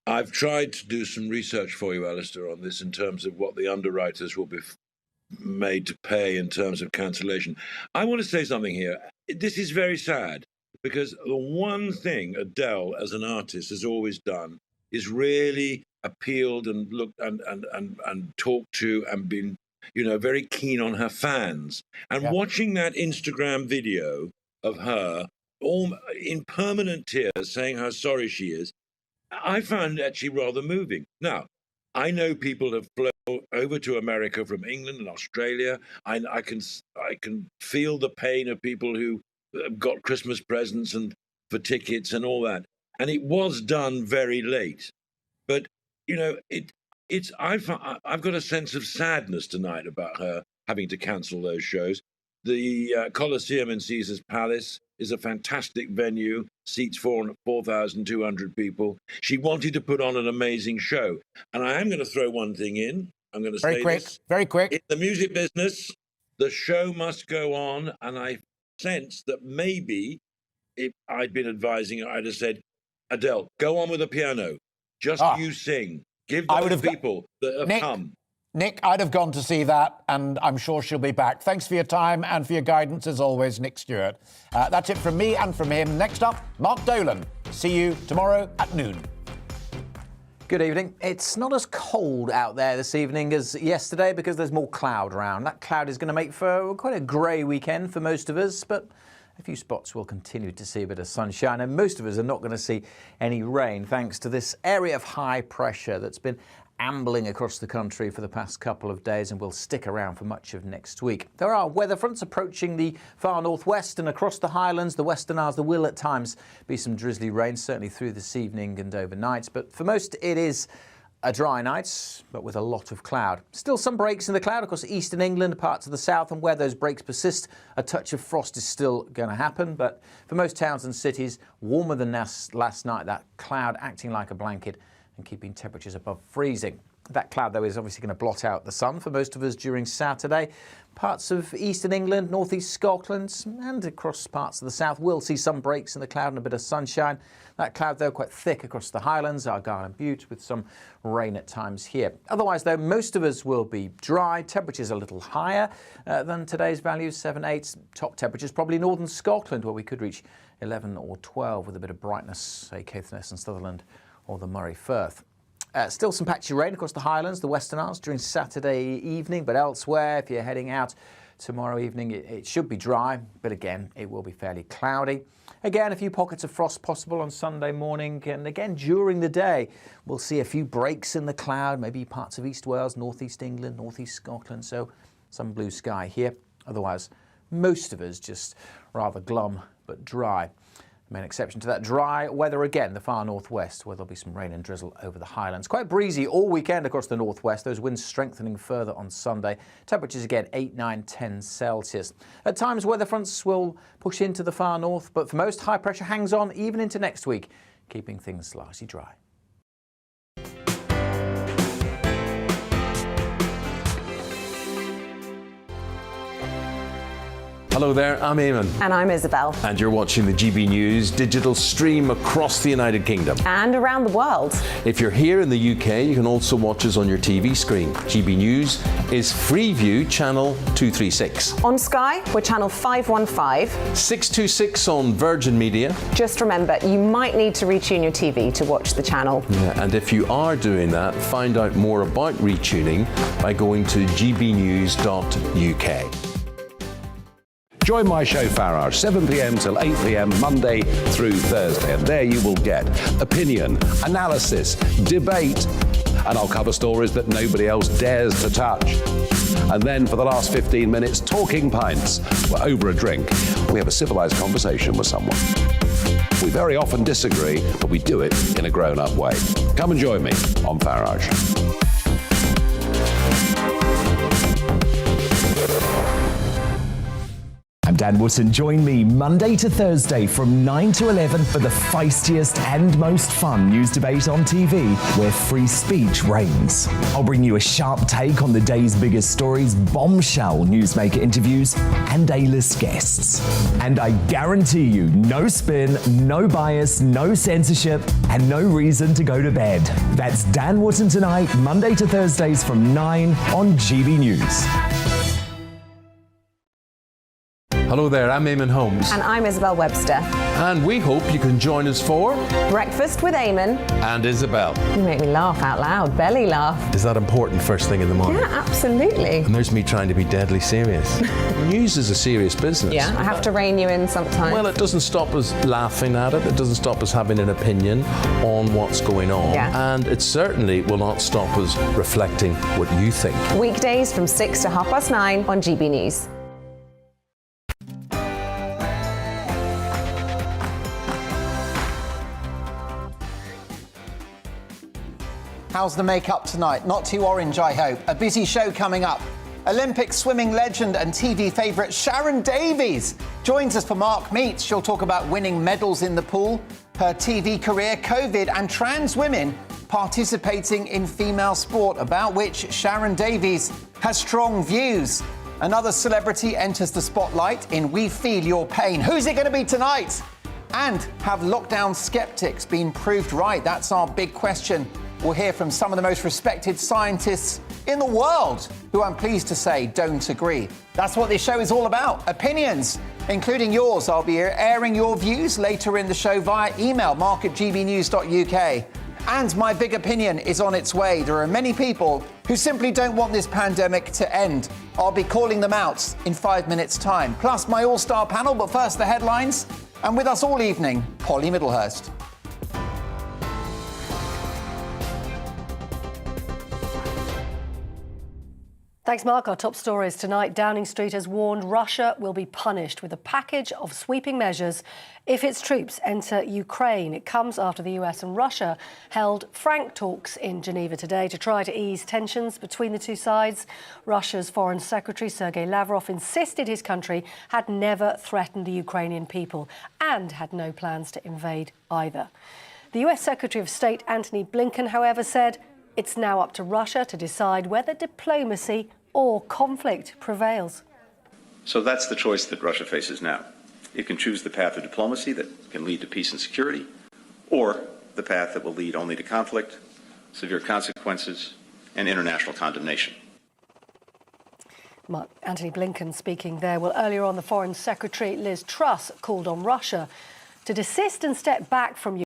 I've tried to do some research for you, Alastair, on this in terms of what the underwriters will be made to pay in terms of cancellation. I want to say something here. This is very sad. Because the one thing Adele, as an artist, has always done is really appealed and looked and talked to and been, very keen on her fans. And watching that Instagram video of her all in permanent tears saying how sorry she is, I found actually rather moving. Now, I know people have flown over to America from England and Australia. I can feel the pain of people who got Christmas presents and for tickets and all that, and it was done very late. But I've got a sense of sadness tonight about her having to cancel those shows. The Coliseum in Caesar's Palace is a fantastic venue, seats 4,200 people. She wanted to put on an amazing show, and I am going to throw one thing in. I'm going to say this very quick. In the music business, the show must go on, and I sense that maybe if I'd been advising her, I'd have said, Adele, go on with the piano. Just you sing. Give those people that have come. Nick, I'd have gone to see that, and I'm sure she'll be back. Thanks for your time and for your guidance, as always, Nick Stewart. That's it from me and from him. Next up, Mark Dolan. See you tomorrow at noon. Good evening. It's not as cold out there this evening as yesterday because there's more cloud around. That cloud is going to make for quite a grey weekend for most of us, but a few spots will continue to see a bit of sunshine, and most of us are not going to see any rain thanks to this area of high pressure that's been ambling across the country for the past couple of days and will stick around for much of next week. There are weather fronts approaching the far northwest and across the Highlands, the Western Isles. There will at times be some drizzly rain, certainly through this evening and overnight, but for most it is a dry night, but with a lot of cloud. Still some breaks in the cloud across eastern England, parts of the south, and where those breaks persist, a touch of frost is still going to happen. But for most towns and cities, warmer than last night, that cloud acting like a blanket and keeping temperatures above freezing. That cloud, though, is obviously going to blot out the sun for most of us during Saturday. Parts of eastern England, northeast Scotland, and across parts of the south will see some breaks in the cloud and a bit of sunshine. That cloud, though, quite thick across the Highlands, Argyll and Bute, with some rain at times here. Otherwise, though, most of us will be dry. Temperatures a little higher than today's values, 7, 8. Top temperatures probably northern Scotland, where we could reach 11 or 12 with a bit of brightness, say Caithness and Sutherland or the Moray Firth. Still some patchy rain across the Highlands, the Western Isles during Saturday evening, but elsewhere, if you're heading out tomorrow evening, it should be dry, but again, it will be fairly cloudy. Again, a few pockets of frost possible on Sunday morning, and again, during the day, we'll see a few breaks in the cloud, maybe parts of East Wales, northeast England, northeast Scotland, so some blue sky here. Otherwise, most of us just rather glum but dry. The main exception to that, dry weather again, the far northwest, where there'll be some rain and drizzle over the highlands. Quite breezy all weekend across the northwest, those winds strengthening further on Sunday. Temperatures again 8, 9, 10 Celsius. At times weather fronts will push into the far north, but for most high pressure hangs on even into next week, keeping things largely dry. Hello there, I'm Eamon. And I'm Isabel. And you're watching the GB News digital stream across the United Kingdom. And around the world. If you're here in the UK, you can also watch us on your TV screen. GB News is Freeview channel 236. On Sky, we're channel 515. 626 on Virgin Media. Just remember, you might need to retune your TV to watch the channel. Yeah, and if you are doing that, find out more about retuning by going to gbnews.uk. Join my show Farage, 7 p.m. till 8 p.m. Monday through Thursday, and there you will get opinion, analysis, debate, and I'll cover stories that nobody else dares to touch. And then for the last 15 minutes, talking pints. We're over a drink. We have a civilized conversation with someone. We very often disagree, but we do it in a grown-up way. Come and join me on Farage. I'm Dan Wootton. Join me Monday to Thursday from 9 to 11 for the feistiest and most fun news debate on TV, where free speech reigns. I'll bring you a sharp take on the day's biggest stories, bombshell newsmaker interviews, and A-list guests. And I guarantee you, no spin, no bias, no censorship, and no reason to go to bed. That's Dan Wootton tonight, Monday to Thursdays from 9 on GB News. Hello there, I'm Eamon Holmes. And I'm Isabel Webster. And we hope you can join us for Breakfast with Eamon and Isabel. You make me laugh out loud, belly laugh. Is that important first thing in the morning? Yeah, absolutely. And there's me trying to be deadly serious. News is a serious business. Yeah, I have to rein you in sometimes. Well, it doesn't stop us laughing at it. It doesn't stop us having an opinion on what's going on. Yeah. And it certainly will not stop us reflecting what you think. Weekdays from 6 to 9:30 on GB News. How's the makeup tonight? Not too orange, I hope. A busy show coming up. Olympic swimming legend and TV favourite Sharon Davies joins us for Mark Meets. She'll talk about winning medals in the pool, her TV career, COVID, and trans women participating in female sport, about which Sharon Davies has strong views. Another celebrity enters the spotlight in We Feel Your Pain. Who's it going to be tonight? And have lockdown skeptics been proved right? That's our big question. We'll hear from some of the most respected scientists in the world who, I'm pleased to say, don't agree. That's what this show is all about. Opinions, including yours. I'll be airing your views later in the show via email, mark@gbnews.uk. And my big opinion is on its way. There are many people who simply don't want this pandemic to end. I'll be calling them out in 5 minutes' time. Plus my all-star panel, but first the headlines. And with us all evening, Polly Middlehurst. Thanks, Mark. Our top stories tonight. Downing Street has warned Russia will be punished with a package of sweeping measures if its troops enter Ukraine. It comes after the US and Russia held frank talks in Geneva today to try to ease tensions between the two sides. Russia's Foreign Secretary Sergei Lavrov insisted his country had never threatened the Ukrainian people and had no plans to invade either. The US Secretary of State Antony Blinken, however, said it's now up to Russia to decide whether diplomacy or conflict prevails. So that's the choice that Russia faces now. It can choose the path of diplomacy that can lead to peace and security, or the path that will lead only to conflict, severe consequences, and international condemnation. Antony Blinken speaking there. Well, earlier on, the Foreign Secretary Liz Truss called on Russia to desist and step back from